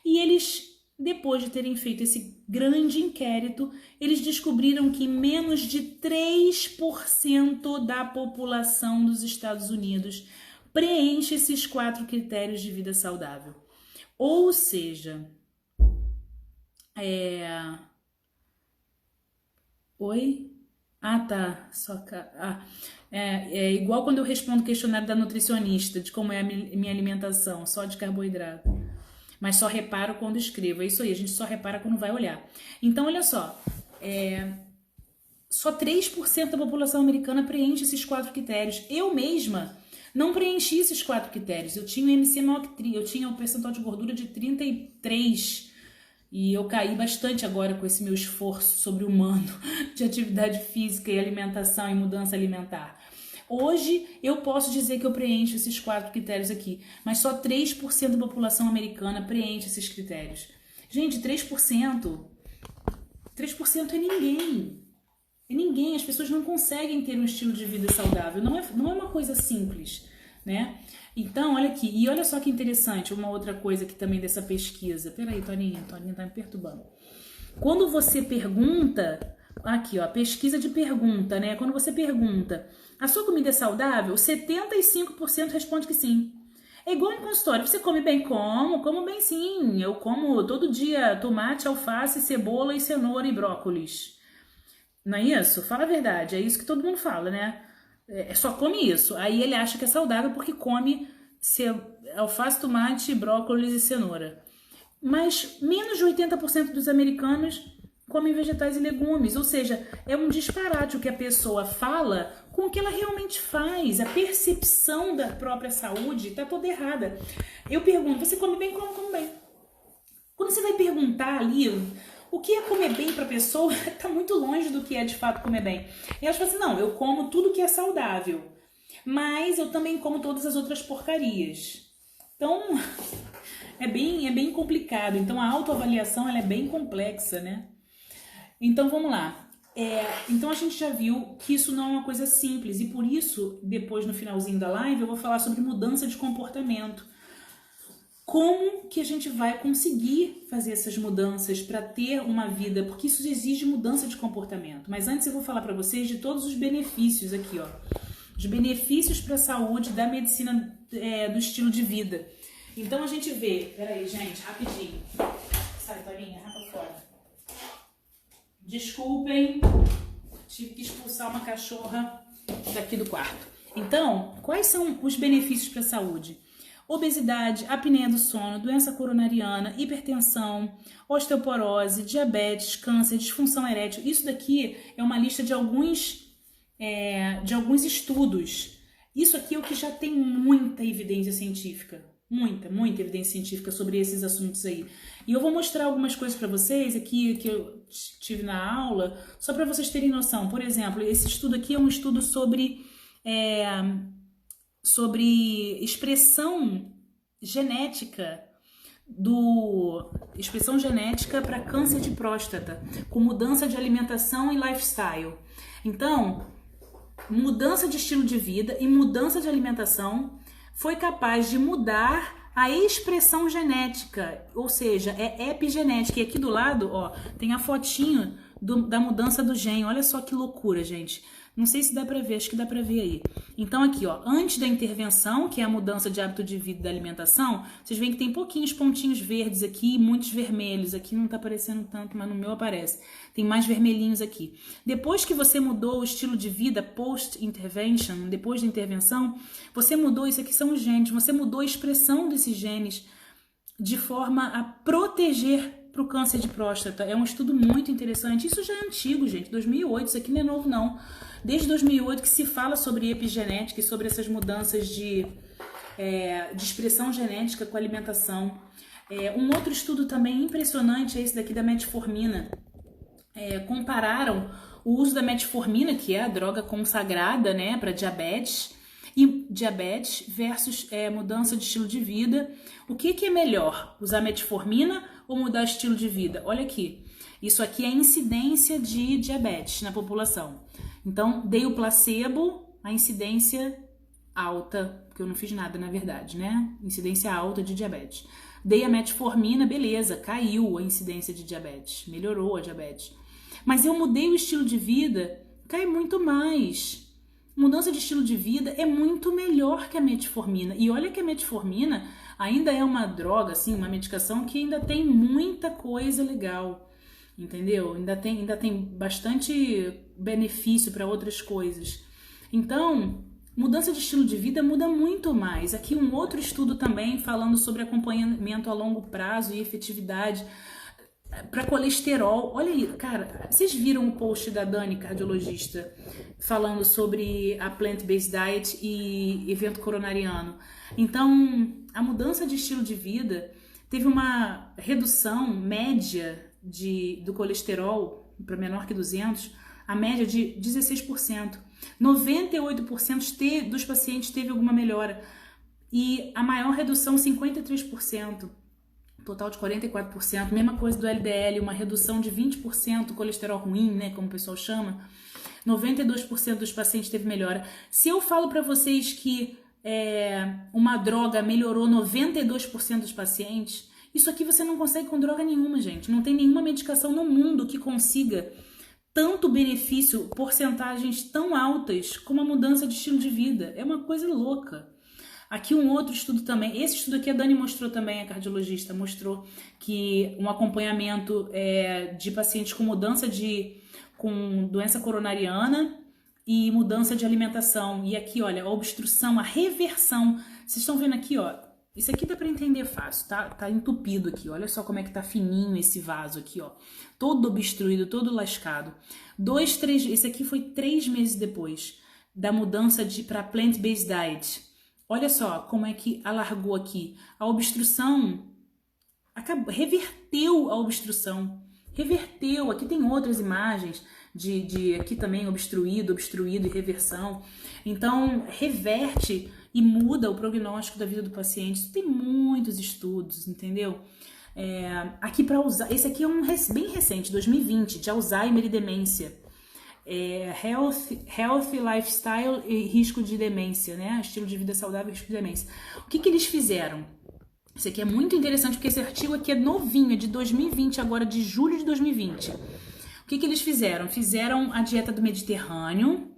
E eles, depois de terem feito esse grande inquérito, eles descobriram que menos de 3% da população dos Estados Unidos preenche esses 4 critérios de vida saudável. Ou seja, Oi? Ah, tá. É igual quando eu respondo o questionário da nutricionista, de como é a minha alimentação, só de carboidrato. Mas só reparo quando escrevo. É isso aí, a gente só repara quando vai olhar. Então, olha só. Só 3% da população americana preenche esses 4 critérios. Eu mesma não preenchi esses 4 critérios. Eu tinha o MC maior que eu tinha um percentual de gordura de 33%. E eu caí bastante agora com esse meu esforço sobre-humano de atividade física e alimentação e mudança alimentar. Hoje eu posso dizer que eu preencho esses 4 critérios aqui, mas só 3% da população americana preenche esses critérios. Gente, 3% é ninguém. É ninguém, as pessoas não conseguem ter um estilo de vida saudável, não é uma coisa simples, né? Então, olha aqui, e olha só que interessante, uma outra coisa que também dessa pesquisa. Peraí, Toninha tá me perturbando. Quando você pergunta, aqui ó, pesquisa de pergunta, né? Quando você pergunta, a sua comida é saudável? 75% responde que sim. É igual em consultório, você come bem? Como bem sim. Eu como todo dia tomate, alface, cebola e cenoura e brócolis. Não é isso? Fala a verdade, é isso que todo mundo fala, né? Só come isso. Aí ele acha que é saudável porque come alface, tomate, brócolis e cenoura. Mas menos de 80% dos americanos comem vegetais e legumes. Ou seja, é um disparate o que a pessoa fala com o que ela realmente faz. A percepção da própria saúde está toda errada. Eu pergunto, você come bem? Como bem? Quando você vai perguntar ali o que é comer bem para a pessoa, está muito longe do que é de fato comer bem. E elas falam assim, não, eu como tudo que é saudável, mas eu também como todas as outras porcarias. Então, é bem complicado. Então, a autoavaliação ela é bem complexa, né? Então, vamos lá. Então a gente já viu que isso não é uma coisa simples e por isso, depois no finalzinho da live, eu vou falar sobre mudança de comportamento. Como que a gente vai conseguir fazer essas mudanças para ter uma vida, porque isso exige mudança de comportamento. Mas antes eu vou falar para vocês de todos os benefícios aqui, ó. Os benefícios para a saúde da medicina do estilo de vida. Então a gente vê, peraí gente, rapidinho. Sai, Torinha, rapa fora. Desculpem, tive que expulsar uma cachorra daqui do quarto. Então, quais são os benefícios para a saúde? Obesidade, apneia do sono, doença coronariana, hipertensão, osteoporose, diabetes, câncer, disfunção erétil. Isso daqui é uma lista de alguns estudos. Isso aqui é o que já tem muita evidência científica. Muita evidência científica sobre esses assuntos aí. E eu vou mostrar algumas coisas para vocês aqui que eu tive na aula, só para vocês terem noção. Por exemplo, esse estudo aqui é um estudo sobre expressão genética para câncer de próstata, com mudança de alimentação e lifestyle. Então, mudança de estilo de vida e mudança de alimentação foi capaz de mudar a expressão genética, ou seja, é epigenética. E aqui do lado, ó, tem a fotinho da mudança do gene. Olha só que loucura, gente. Não sei se dá pra ver, acho que dá pra ver aí. Então aqui, ó, antes da intervenção, que é a mudança de hábito de vida e da alimentação, vocês veem que tem pouquinhos pontinhos verdes aqui e muitos vermelhos. Aqui não tá aparecendo tanto, mas no meu aparece. Tem mais vermelhinhos aqui. Depois que você mudou o estilo de vida post-intervention, depois da intervenção, você mudou, isso aqui são os genes, você mudou a expressão desses genes de forma a proteger para o câncer de próstata. É um estudo muito interessante. Isso já é antigo, gente. 2008, isso aqui não é novo, não. Desde 2008 que se fala sobre epigenética e sobre essas mudanças de expressão genética com a alimentação. Um outro estudo também impressionante é esse daqui da metformina. Compararam o uso da metformina, que é a droga consagrada, né, para diabetes versus mudança de estilo de vida. O que é melhor? Usar metformina ou mudar o estilo de vida? Olha aqui. Isso aqui é a incidência de diabetes na população. Então, dei o placebo, a incidência alta, porque eu não fiz nada, na verdade, né? Incidência alta de diabetes. Dei a metformina, beleza, caiu a incidência de diabetes, melhorou a diabetes. Mas eu mudei o estilo de vida, cai muito mais. Mudança de estilo de vida é muito melhor que a metformina. E olha que a metformina ainda é uma droga, assim, uma medicação que ainda tem muita coisa legal, entendeu? Ainda tem bastante benefício para outras coisas. Então, mudança de estilo de vida muda muito mais. Aqui um outro estudo também falando sobre acompanhamento a longo prazo e efetividade para colesterol. Olha aí, cara, vocês viram o post da Dani, cardiologista, falando sobre a plant-based diet e evento coronariano. Então, a mudança de estilo de vida teve uma redução média do colesterol para menor que 200, a média de 16%. 98% dos pacientes teve alguma melhora e a maior redução 53%. Total de 44%, mesma coisa do LDL, uma redução de 20%, colesterol ruim, né, como o pessoal chama, 92% dos pacientes teve melhora. Se eu falo para vocês que uma droga melhorou 92% dos pacientes, isso aqui você não consegue com droga nenhuma, gente. Não tem nenhuma medicação no mundo que consiga tanto benefício, porcentagens tão altas como a mudança de estilo de vida. É uma coisa louca. Aqui um outro estudo também, esse estudo aqui a Dani mostrou também, a cardiologista, mostrou que um acompanhamento de pacientes com com doença coronariana e mudança de alimentação. E aqui, olha, a obstrução, a reversão. Vocês estão vendo aqui, ó, isso aqui dá para entender fácil, tá entupido aqui, olha só como é que tá fininho esse vaso aqui, ó, todo obstruído, todo lascado. 2, 3, esse aqui foi 3 meses depois da mudança para plant-based diet. Olha só como é que alargou aqui. A obstrução reverteu a obstrução. Reverteu. Aqui tem outras imagens de aqui também obstruído e reversão. Então, reverte e muda o prognóstico da vida do paciente. Isso tem muitos estudos, entendeu? Aqui para usar. Esse aqui é bem recente, 2020, de Alzheimer e demência. Healthy Lifestyle e Risco de Demência, né? Estilo de vida saudável e risco de demência. O que eles fizeram? Isso aqui é muito interessante porque esse artigo aqui é novinho, é de 2020, agora de julho de 2020. O que eles fizeram? Fizeram a dieta do Mediterrâneo,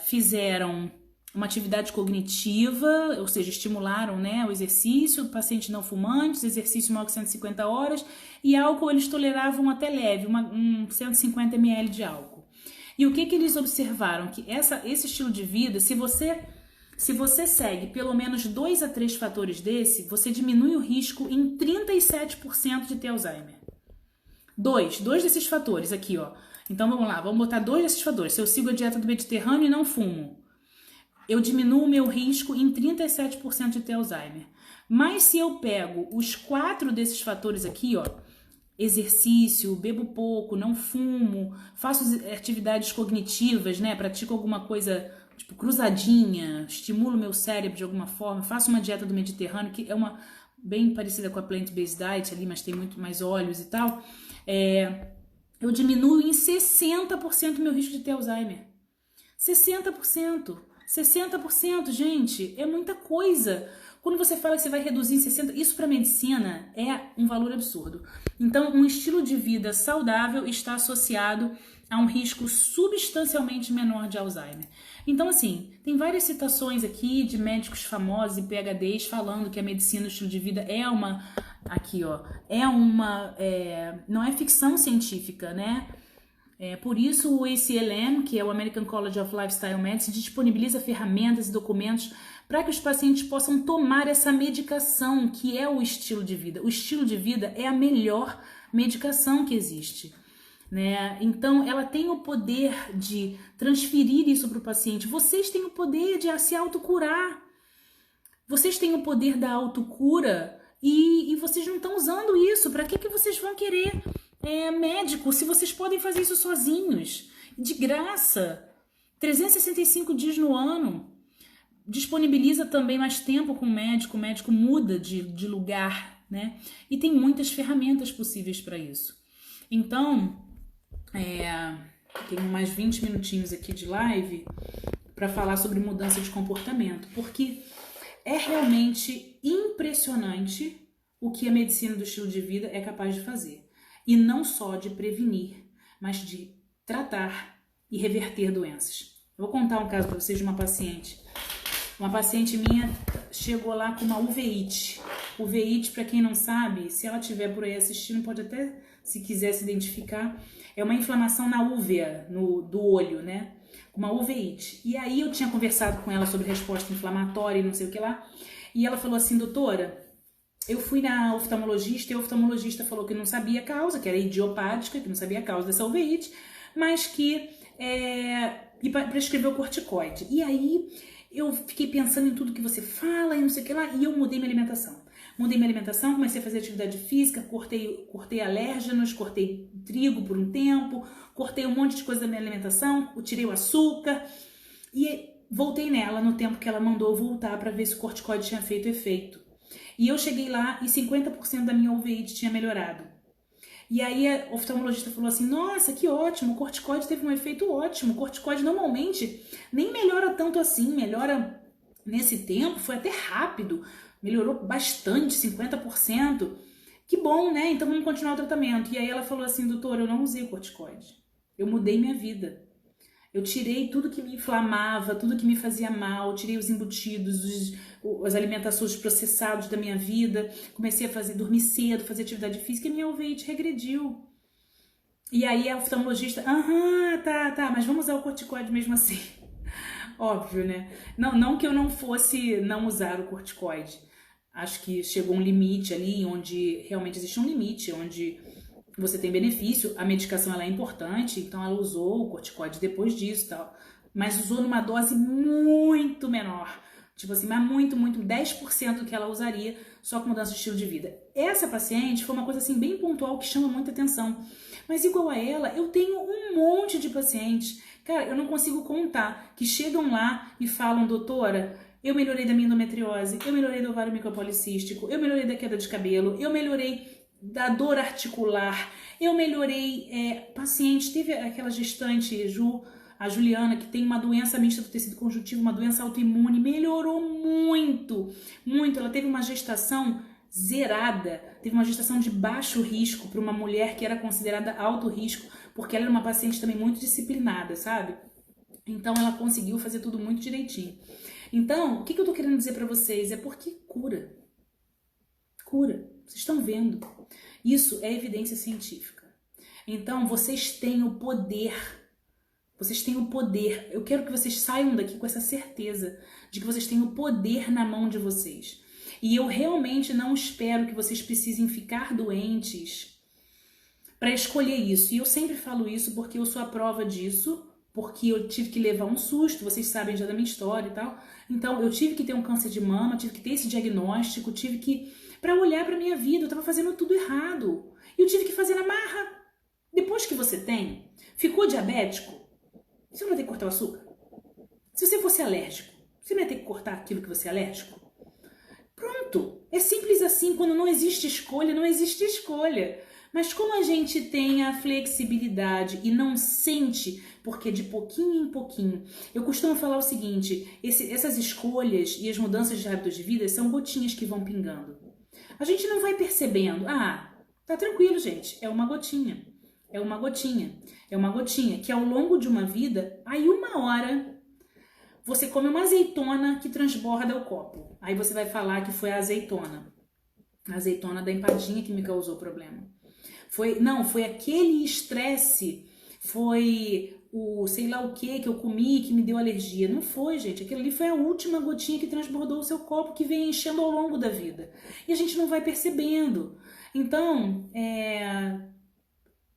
fizeram uma atividade cognitiva, ou seja, estimularam, né, o exercício, pacientes não fumantes, exercício maior que 150 horas, e álcool eles toleravam até leve, 150 ml de álcool. E o que eles observaram? Que esse estilo de vida, se você segue pelo menos 2 a 3 fatores desse, você diminui o risco em 37% de ter Alzheimer. Dois desses fatores aqui, ó. Então vamos lá, vamos botar 2 desses fatores. Se eu sigo a dieta do Mediterrâneo e não fumo, eu diminuo o meu risco em 37% de ter Alzheimer. Mas se eu pego os 4 desses fatores aqui, ó, exercício, bebo pouco, não fumo, faço atividades cognitivas, né, pratico alguma coisa tipo cruzadinha, estimulo meu cérebro de alguma forma, faço uma dieta do Mediterrâneo, que é uma bem parecida com a plant-based diet ali, mas tem muito mais óleos e tal, eu diminuo em 60% meu risco de ter Alzheimer. 60%. 60%, gente, é muita coisa. Quando você fala que você vai reduzir em 60%, isso para medicina é um valor absurdo. Então, um estilo de vida saudável está associado a um risco substancialmente menor de Alzheimer. Então, assim, tem várias citações aqui de médicos famosos e PhDs falando que a medicina, o estilo de vida é uma... Aqui, ó, não é ficção científica, né? Por isso o ACLM, que é o American College of Lifestyle Medicine, disponibiliza ferramentas e documentos para que os pacientes possam tomar essa medicação, que é o estilo de vida. O estilo de vida é a melhor medicação que existe, né? Então, ela tem o poder de transferir isso para o paciente. Vocês têm o poder de se autocurar. Vocês têm o poder da autocura e vocês não estão usando isso. Para que vocês vão querer médico se vocês podem fazer isso sozinhos? De graça. 365 dias no ano. Disponibiliza também mais tempo com o médico muda de lugar, né? E tem muitas ferramentas possíveis para isso. Então, tenho mais 20 minutinhos aqui de live para falar sobre mudança de comportamento, porque é realmente impressionante o que a medicina do estilo de vida é capaz de fazer. E não só de prevenir, mas de tratar e reverter doenças. Eu vou contar um caso para vocês de uma paciente. Uma paciente minha chegou lá com uma uveíte. Uveíte, para quem não sabe, se ela estiver por aí assistindo, pode até, se quiser se identificar, é uma inflamação na úvea, do olho, né? Uma uveíte. E aí eu tinha conversado com ela sobre resposta inflamatória e não sei o que lá, e ela falou assim, doutora, eu fui na oftalmologista e a oftalmologista falou que não sabia a causa, que era idiopática, que não sabia a causa dessa uveíte, mas que prescreveu corticoide. E aí eu fiquei pensando em tudo que você fala e não sei o que lá, e eu mudei minha alimentação. Comecei a fazer atividade física, cortei alérgenos, cortei trigo por um tempo, cortei um monte de coisa da minha alimentação, tirei o açúcar e voltei nela no tempo que ela mandou voltar para ver se o corticoide tinha feito efeito. E eu cheguei lá e 50% da minha uveíte tinha melhorado. E aí a oftalmologista falou assim, nossa, que ótimo, o corticoide teve um efeito ótimo. O corticoide normalmente nem melhora tanto assim, melhora nesse tempo, foi até rápido, melhorou bastante, 50%. Que bom, né? Então vamos continuar o tratamento. E aí ela falou assim, doutora, eu não usei o corticoide, eu mudei minha vida. Eu tirei tudo que me inflamava, tudo que me fazia mal, tirei os embutidos, as alimentações processadas da minha vida, comecei a dormir cedo, fazer atividade física e minha uveíte regrediu. E aí a oftalmologista, tá, mas vamos usar o corticoide mesmo assim. Óbvio, né? Não que eu não fosse não usar o corticoide. Acho que chegou um limite ali, onde realmente existe um limite, onde você tem benefício, a medicação ela é importante, então ela usou o corticoide depois disso e tal, mas usou numa dose muito menor, tipo assim, mas muito, 10% do que ela usaria só com mudança de estilo de vida. Essa paciente foi uma coisa assim bem pontual que chama muita atenção, mas igual a ela, eu tenho um monte de pacientes, cara, eu não consigo contar, que chegam lá e falam, doutora, eu melhorei da minha endometriose, eu melhorei do ovário micropolicístico, eu melhorei da queda de cabelo, eu melhorei da dor articular. Eu melhorei, paciente, teve aquela gestante, a Juliana, que tem uma doença mista do tecido conjuntivo, uma doença autoimune, melhorou muito, muito. Ela teve uma gestação zerada, teve uma gestação de baixo risco para uma mulher que era considerada alto risco, porque ela era uma paciente também muito disciplinada, sabe? Então ela conseguiu fazer tudo muito direitinho. Então, o que eu tô querendo dizer para vocês é porque cura. Cura. Vocês estão vendo. Isso é evidência científica. Então, vocês têm o poder. Vocês têm o poder. Eu quero que vocês saiam daqui com essa certeza de que vocês têm o poder na mão de vocês. E eu realmente não espero que vocês precisem ficar doentes para escolher isso. E eu sempre falo isso porque eu sou a prova disso, porque eu tive que levar um susto, vocês sabem já da minha história e tal. Então, eu tive que ter um câncer de mama, tive que ter esse diagnóstico, tive que... para olhar para minha vida, eu tava fazendo tudo errado. E eu tive que fazer na marra. Depois que você tem, ficou diabético, você não vai ter que cortar o açúcar. Se você fosse alérgico, você não ia ter que cortar aquilo que você é alérgico. Pronto. É simples assim. Quando não existe escolha, não existe escolha. Mas como a gente tem a flexibilidade e não sente, porque de pouquinho em pouquinho, eu costumo falar o seguinte, essas escolhas e as mudanças de hábitos de vida são gotinhas que vão pingando. A gente não vai percebendo, tá tranquilo, gente, é uma gotinha, é uma gotinha, é uma gotinha, que ao longo de uma vida, aí uma hora você come uma azeitona que transborda o copo. Aí você vai falar que foi a azeitona da empadinha que me causou problema. Foi aquele estresse, foi o sei lá o que eu comi que me deu alergia. Não foi, gente. Aquilo ali foi a última gotinha que transbordou o seu copo, que vem enchendo ao longo da vida. E a gente não vai percebendo. Então,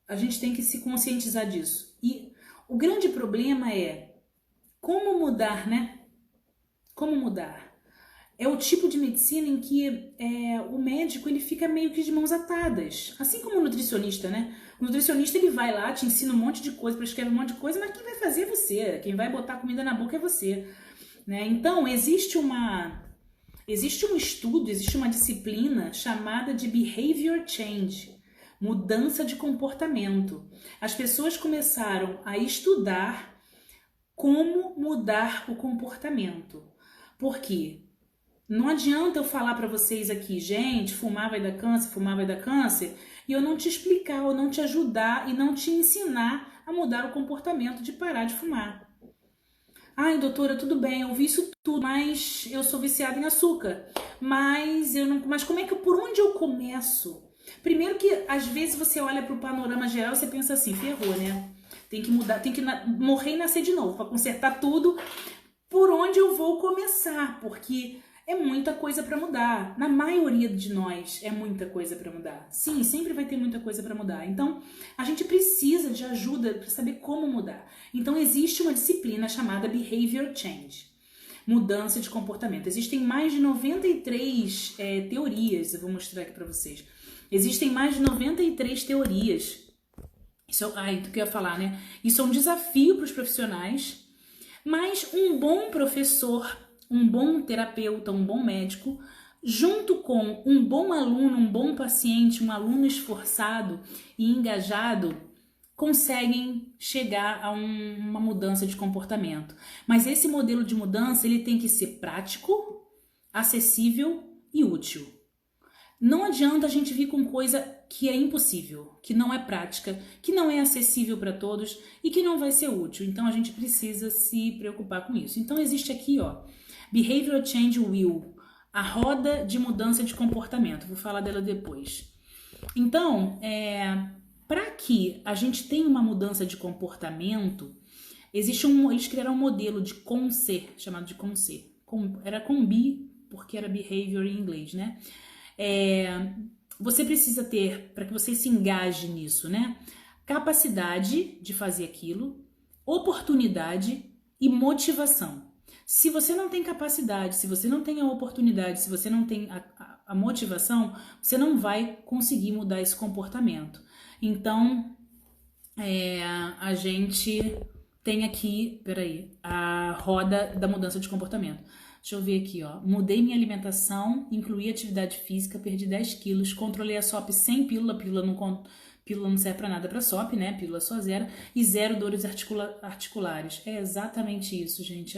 a gente tem que se conscientizar disso. E o grande problema é como mudar, né? Como mudar? É o tipo de medicina em que o médico ele fica meio que de mãos atadas. Assim como o nutricionista, né? O nutricionista ele vai lá, te ensina um monte de coisa, prescreve um monte de coisa, mas quem vai fazer é você. Quem vai botar comida na boca é você. Né? Então, existe um estudo, existe uma disciplina chamada de Behavior Change. Mudança de comportamento. As pessoas começaram a estudar como mudar o comportamento. Por quê? Não adianta eu falar para vocês aqui, gente, fumar vai dar câncer, e eu não te explicar, ou não te ajudar e não te ensinar a mudar o comportamento de parar de fumar. Ai, doutora, tudo bem, eu ouvi isso tudo, mas eu sou viciada em açúcar. Mas por onde eu começo? Primeiro que às vezes você olha para o panorama geral e você pensa assim, ferrou, né? Tem que mudar, tem que morrer e nascer de novo para consertar tudo. Por onde eu vou começar? Porque é muita coisa para mudar. Na maioria de nós é muita coisa para mudar. Sim, sempre vai ter muita coisa para mudar. Então, a gente precisa de ajuda para saber como mudar. Então, existe uma disciplina chamada Behavior Change. Mudança de comportamento. Existem mais de 93 teorias. Eu vou mostrar aqui para vocês. Existem mais de 93 teorias. Isso que eu ia falar, né? Isso é um desafio para os profissionais. Mas um bom professor, um bom terapeuta, um bom médico, junto com um bom aluno, um bom paciente, um aluno esforçado e engajado, conseguem chegar a uma mudança de comportamento. Mas esse modelo de mudança ele tem que ser prático, acessível e útil. Não adianta a gente vir com coisa que é impossível, que não é prática, que não é acessível para todos e que não vai ser útil. Então a gente precisa se preocupar com isso. Então existe aqui, Behavioral Change Wheel, a roda de mudança de comportamento. Vou falar dela depois. Então, para que a gente tenha uma mudança de comportamento, eles criaram um modelo de CONCE, chamado de CONCE. Era COMBI, porque era behavior em inglês, né? Você precisa ter, para que você se engaje nisso, né? Capacidade de fazer aquilo, oportunidade e motivação. Se você não tem capacidade, se você não tem a oportunidade, se você não tem a motivação, você não vai conseguir mudar esse comportamento. Então, a gente tem aqui, a roda da mudança de comportamento. Deixa eu ver aqui, ó. Mudei minha alimentação, incluí atividade física, perdi 10 quilos, controlei a SOP sem pílula, pílula não serve pra nada pra SOP, né? Pílula só zero, e zero dores articulares. É exatamente isso, gente.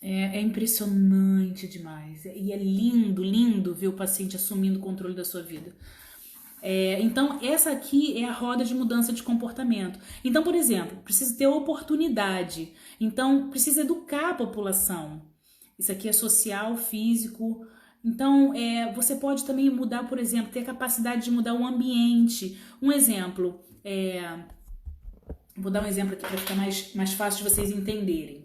É impressionante demais. E é lindo, lindo ver o paciente assumindo o controle da sua vida. Então, essa aqui é a roda de mudança de comportamento. Então, por exemplo, precisa ter oportunidade. Então, precisa educar a população. Isso aqui é social, físico. Então, você pode também mudar, por exemplo, ter a capacidade de mudar o ambiente. Um exemplo, vou dar um exemplo aqui para ficar mais fácil de vocês entenderem.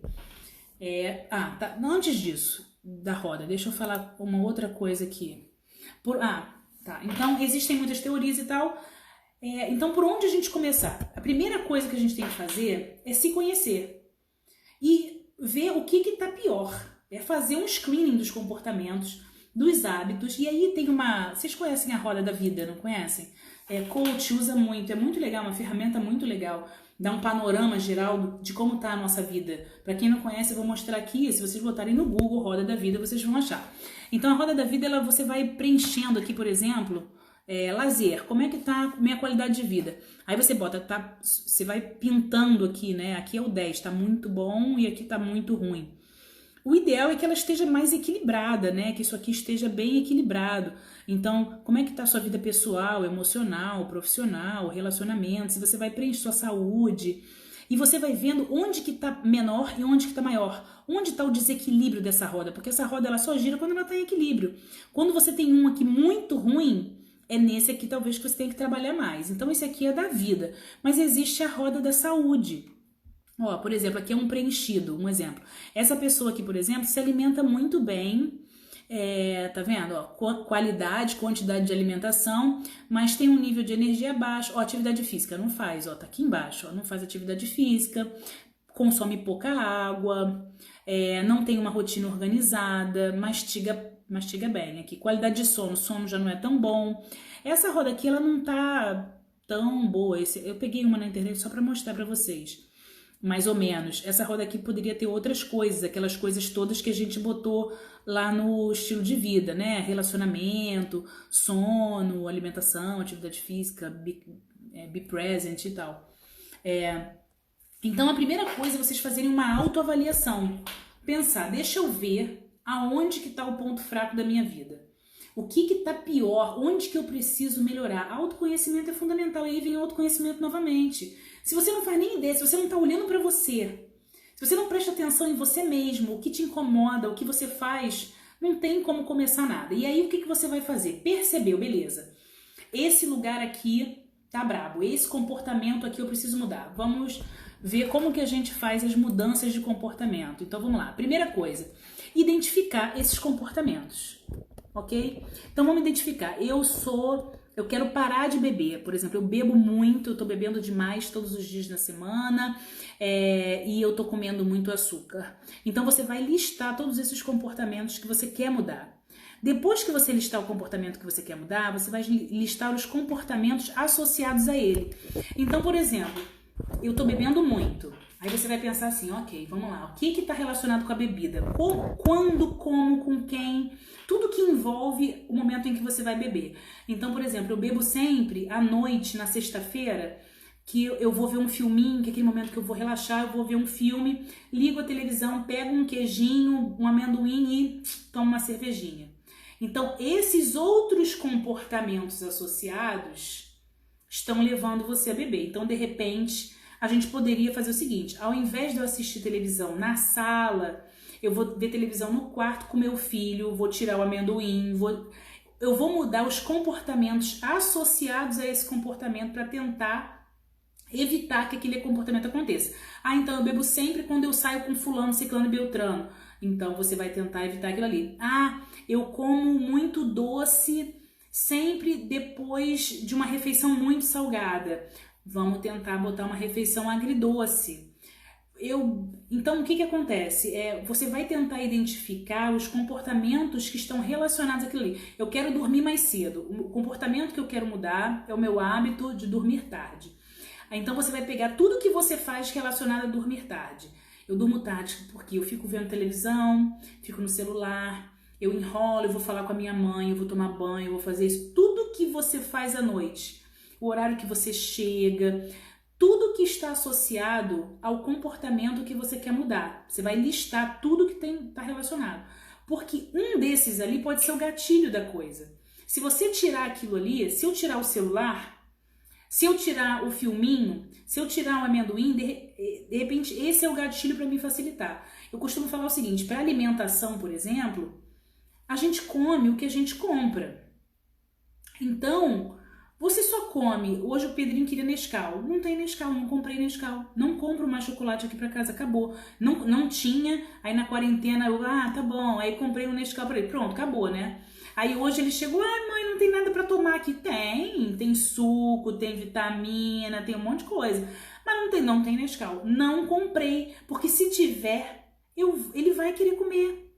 Tá. Antes disso, da roda, deixa eu falar uma outra coisa aqui. Tá. Então, existem muitas teorias e tal. Então, por onde a gente começar? A primeira coisa que a gente tem que fazer é se conhecer e ver o que está pior. É fazer um screening dos comportamentos, dos hábitos. E aí tem Vocês conhecem a roda da vida, não conhecem? Coach usa muito, é muito legal, uma ferramenta muito legal. Dá um panorama geral de como está a nossa vida. Para quem não conhece, eu vou mostrar aqui. Se vocês botarem no Google Roda da Vida, vocês vão achar. Então, a Roda da Vida, você vai preenchendo aqui, por exemplo, lazer. Como é que tá a minha qualidade de vida? Aí você você vai pintando aqui, né? Aqui é o 10, tá muito bom, e aqui tá muito ruim. O ideal é que ela esteja mais equilibrada, né? Que isso aqui esteja bem equilibrado. Então, como é que tá a sua vida pessoal, emocional, profissional, relacionamento? Se você vai preencher sua saúde. E você vai vendo onde que tá menor e onde que tá maior. Onde tá o desequilíbrio dessa roda? Porque essa roda ela só gira quando ela tá em equilíbrio. Quando você tem um aqui muito ruim, é nesse aqui talvez que você tem que trabalhar mais. Então, esse aqui é da vida. Mas existe a roda da saúde. Ó, por exemplo, aqui é um preenchido, um exemplo. Essa pessoa aqui, por exemplo, se alimenta muito bem, tá vendo? Ó, qualidade, quantidade de alimentação, mas tem um nível de energia baixo. Ó, atividade física não faz, ó, tá aqui embaixo, ó, não faz atividade física, consome pouca água, não tem uma rotina organizada, mastiga bem aqui. Qualidade de sono já não é tão bom. Essa roda aqui, ela não tá tão boa. Eu peguei uma na internet só para mostrar para vocês. Mais ou menos. Essa roda aqui poderia ter outras coisas, aquelas coisas todas que a gente botou lá no estilo de vida, né? Relacionamento, sono, alimentação, atividade física, be present e tal. Então, a primeira coisa é vocês fazerem uma autoavaliação. Pensar, deixa eu ver aonde que está o ponto fraco da minha vida. O que está pior? Onde que eu preciso melhorar? Autoconhecimento é fundamental. E aí vem autoconhecimento novamente. Se você não faz nem ideia, se você não está olhando para você, se você não presta atenção em você mesmo, o que te incomoda, o que você faz, não tem como começar nada. E aí o que você vai fazer? Percebeu, beleza. Esse lugar aqui tá brabo, esse comportamento aqui eu preciso mudar. Vamos ver como que a gente faz as mudanças de comportamento. Então vamos lá. Primeira coisa, identificar esses comportamentos. Ok? Então vamos identificar. Eu quero parar de beber. Por exemplo, eu bebo muito, eu tô bebendo demais todos os dias na semana e eu tô comendo muito açúcar. Então você vai listar todos esses comportamentos que você quer mudar. Depois que você listar o comportamento que você quer mudar, você vai listar os comportamentos associados a ele. Então, por exemplo, eu tô bebendo muito. Aí você vai pensar assim, ok, vamos lá, o que está relacionado com a bebida? Quando, como, com quem? Tudo que envolve o momento em que você vai beber. Então, por exemplo, eu bebo sempre à noite, na sexta-feira, que eu vou ver um filminho, que é aquele momento que eu vou relaxar, eu vou ver um filme, ligo a televisão, pego um queijinho, um amendoim e tomo uma cervejinha. Então, esses outros comportamentos associados estão levando você a beber. Então, de repente, a gente poderia fazer o seguinte, ao invés de eu assistir televisão na sala, eu vou ver televisão no quarto com meu filho, vou tirar o amendoim, eu vou mudar os comportamentos associados a esse comportamento para tentar evitar que aquele comportamento aconteça. Então eu bebo sempre quando eu saio com fulano, ciclano e beltrano. Então você vai tentar evitar aquilo ali. Eu como muito doce sempre depois de uma refeição muito salgada. Vamos tentar botar uma refeição agridoce. Então, o que acontece? Você vai tentar identificar os comportamentos que estão relacionados àquilo ali. Eu quero dormir mais cedo. O comportamento que eu quero mudar é o meu hábito de dormir tarde. Então, você vai pegar tudo que você faz relacionado a dormir tarde Eu durmo tarde porque eu fico vendo televisão, fico no celular, eu enrolo, eu vou falar com a minha mãe, eu vou tomar banho, eu vou fazer isso. Tudo que você faz à noite, o horário que você chega, tudo que está associado ao comportamento que você quer mudar. Você vai listar tudo que está relacionado. Porque um desses ali pode ser o gatilho da coisa. Se você tirar aquilo ali, se eu tirar o celular, se eu tirar o filminho, se eu tirar o amendoim, de repente esse é o gatilho para me facilitar. Eu costumo falar o seguinte, para alimentação, por exemplo, a gente come o que a gente compra. Então, você só come, hoje o Pedrinho queria Nescau, não tem Nescau, não comprei Nescau, não compro mais chocolate aqui pra casa, acabou. Não tinha, aí na quarentena eu, tá bom, aí comprei um Nescau pra ele, pronto, acabou, né? Aí hoje ele chegou, mãe, não tem nada pra tomar aqui. Tem suco, tem vitamina, tem um monte de coisa, mas não tem Nescau. Não comprei, porque se tiver, ele vai querer comer.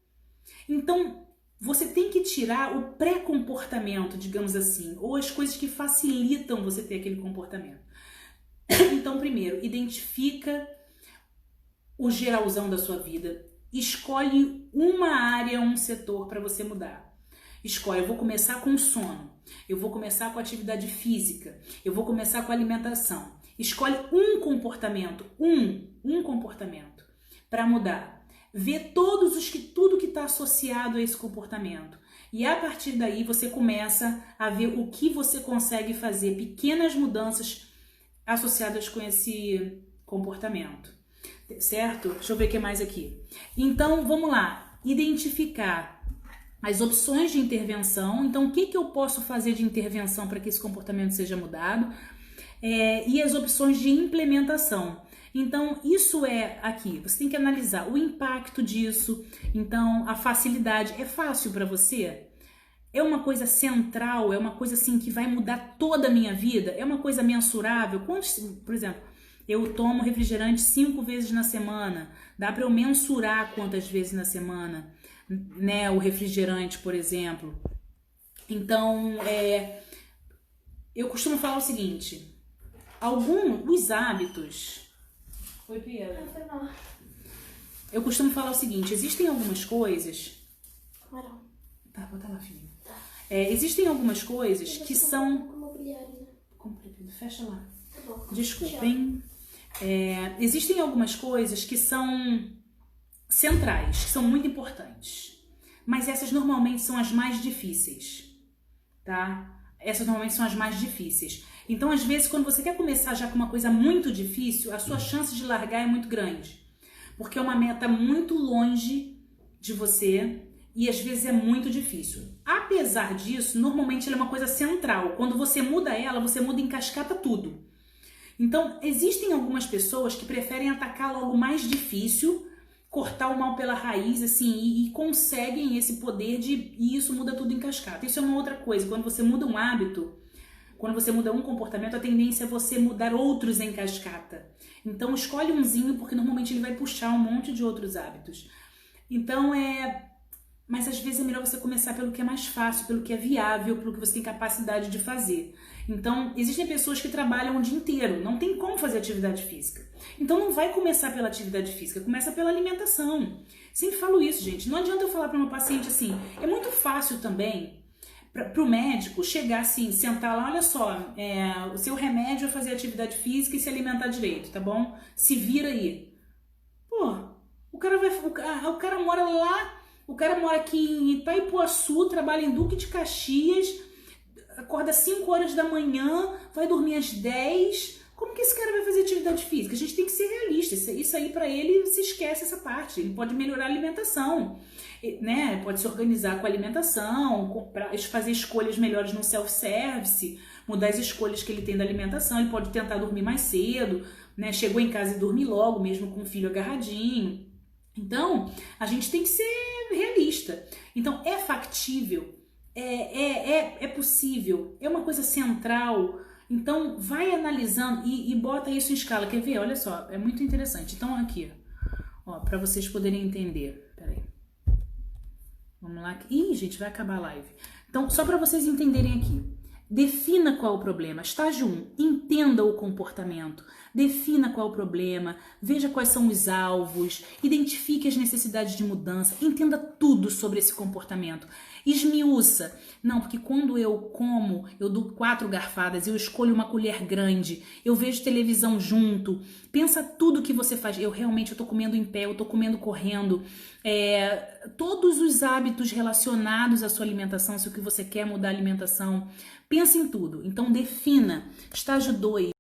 Então, você tem que tirar o pré-comportamento, digamos assim, ou as coisas que facilitam você ter aquele comportamento. Então, primeiro, identifica o geralzão da sua vida. Escolhe uma área, um setor para você mudar. Escolhe, eu vou começar com sono, eu vou começar com atividade física, eu vou começar com alimentação. Escolhe um comportamento, um comportamento para mudar. Vê tudo que está associado a esse comportamento. E a partir daí você começa a ver o que você consegue fazer, pequenas mudanças associadas com esse comportamento. Certo? Deixa eu ver o que mais aqui. Então, vamos lá. Identificar as opções de intervenção. Então, o que eu posso fazer de intervenção para que esse comportamento seja mudado? E as opções de implementação. Então, isso é aqui, você tem que analisar o impacto disso, então a facilidade, é fácil para você? É uma coisa central, é uma coisa assim que vai mudar toda a minha vida? É uma coisa mensurável? Por exemplo, eu tomo refrigerante 5 vezes na semana, dá para eu mensurar quantas vezes na semana, né, o refrigerante, por exemplo. Então, eu costumo falar o seguinte, os hábitos... Oi, Pedro. Não, foi mal. Eu costumo falar o seguinte, existem algumas coisas... Não. Tá, bota lá, filhinho. Tá. Existem algumas coisas que são... Fecha lá. Tá bom. Desculpem. Existem algumas coisas que são centrais, que são muito importantes. Mas essas normalmente são as mais difíceis. Tá? Essas normalmente são as mais difíceis. Então, às vezes, quando você quer começar já com uma coisa muito difícil, a sua chance de largar é muito grande. Porque é uma meta muito longe de você e às vezes é muito difícil. Apesar disso, normalmente ela é uma coisa central. Quando você muda ela, você muda em cascata tudo. Então, existem algumas pessoas que preferem atacar logo mais difícil, cortar o mal pela raiz, assim, e conseguem esse poder e isso muda tudo em cascata. Isso é uma outra coisa. Quando você muda um hábito... Quando você muda um comportamento, a tendência é você mudar outros em cascata. Então, escolhe umzinho, porque normalmente ele vai puxar um monte de outros hábitos. Então, mas às vezes é melhor você começar pelo que é mais fácil, pelo que é viável, pelo que você tem capacidade de fazer. Então, existem pessoas que trabalham o dia inteiro, não tem como fazer atividade física. Então, não vai começar pela atividade física, começa pela alimentação. Sempre falo isso, gente. Não adianta eu falar para uma paciente assim, é muito fácil também... Para o médico chegar assim, sentar lá, olha só, o seu remédio é fazer atividade física e se alimentar direito, tá bom? Se vira aí. Pô, o cara mora lá, o cara mora aqui em Itaipuaçu, trabalha em Duque de Caxias, acorda às 5 horas da manhã, vai dormir às 10. Como que esse cara vai fazer atividade física? A gente tem que ser realista. Isso aí para ele se esquece essa parte. Ele pode melhorar a alimentação, né? Pode se organizar com a alimentação, fazer escolhas melhores no self-service, mudar as escolhas que ele tem da alimentação. Ele pode tentar dormir mais cedo, né? Chegou em casa e dormir logo, mesmo com o filho agarradinho. Então, a gente tem que ser realista. Então, é factível, é possível, é uma coisa central. Então, vai analisando e bota isso em escala. Quer ver? Olha só, é muito interessante. Então, aqui, ó, para vocês poderem entender. Peraí. Vamos lá. Ih, gente, vai acabar a live. Então, só para vocês entenderem aqui. Defina qual é o problema. Estágio 1, entenda o comportamento. Defina qual é o problema, veja quais são os alvos, identifique as necessidades de mudança, entenda tudo sobre esse comportamento. Esmiuça. Não, porque quando eu como, eu dou 4 garfadas, eu escolho uma colher grande, eu vejo televisão junto. Pensa tudo que você faz. Eu tô comendo em pé, eu tô comendo correndo. Todos os hábitos relacionados à sua alimentação, se o que você quer mudar a alimentação. Pensa em tudo. Então defina. Estágio 2.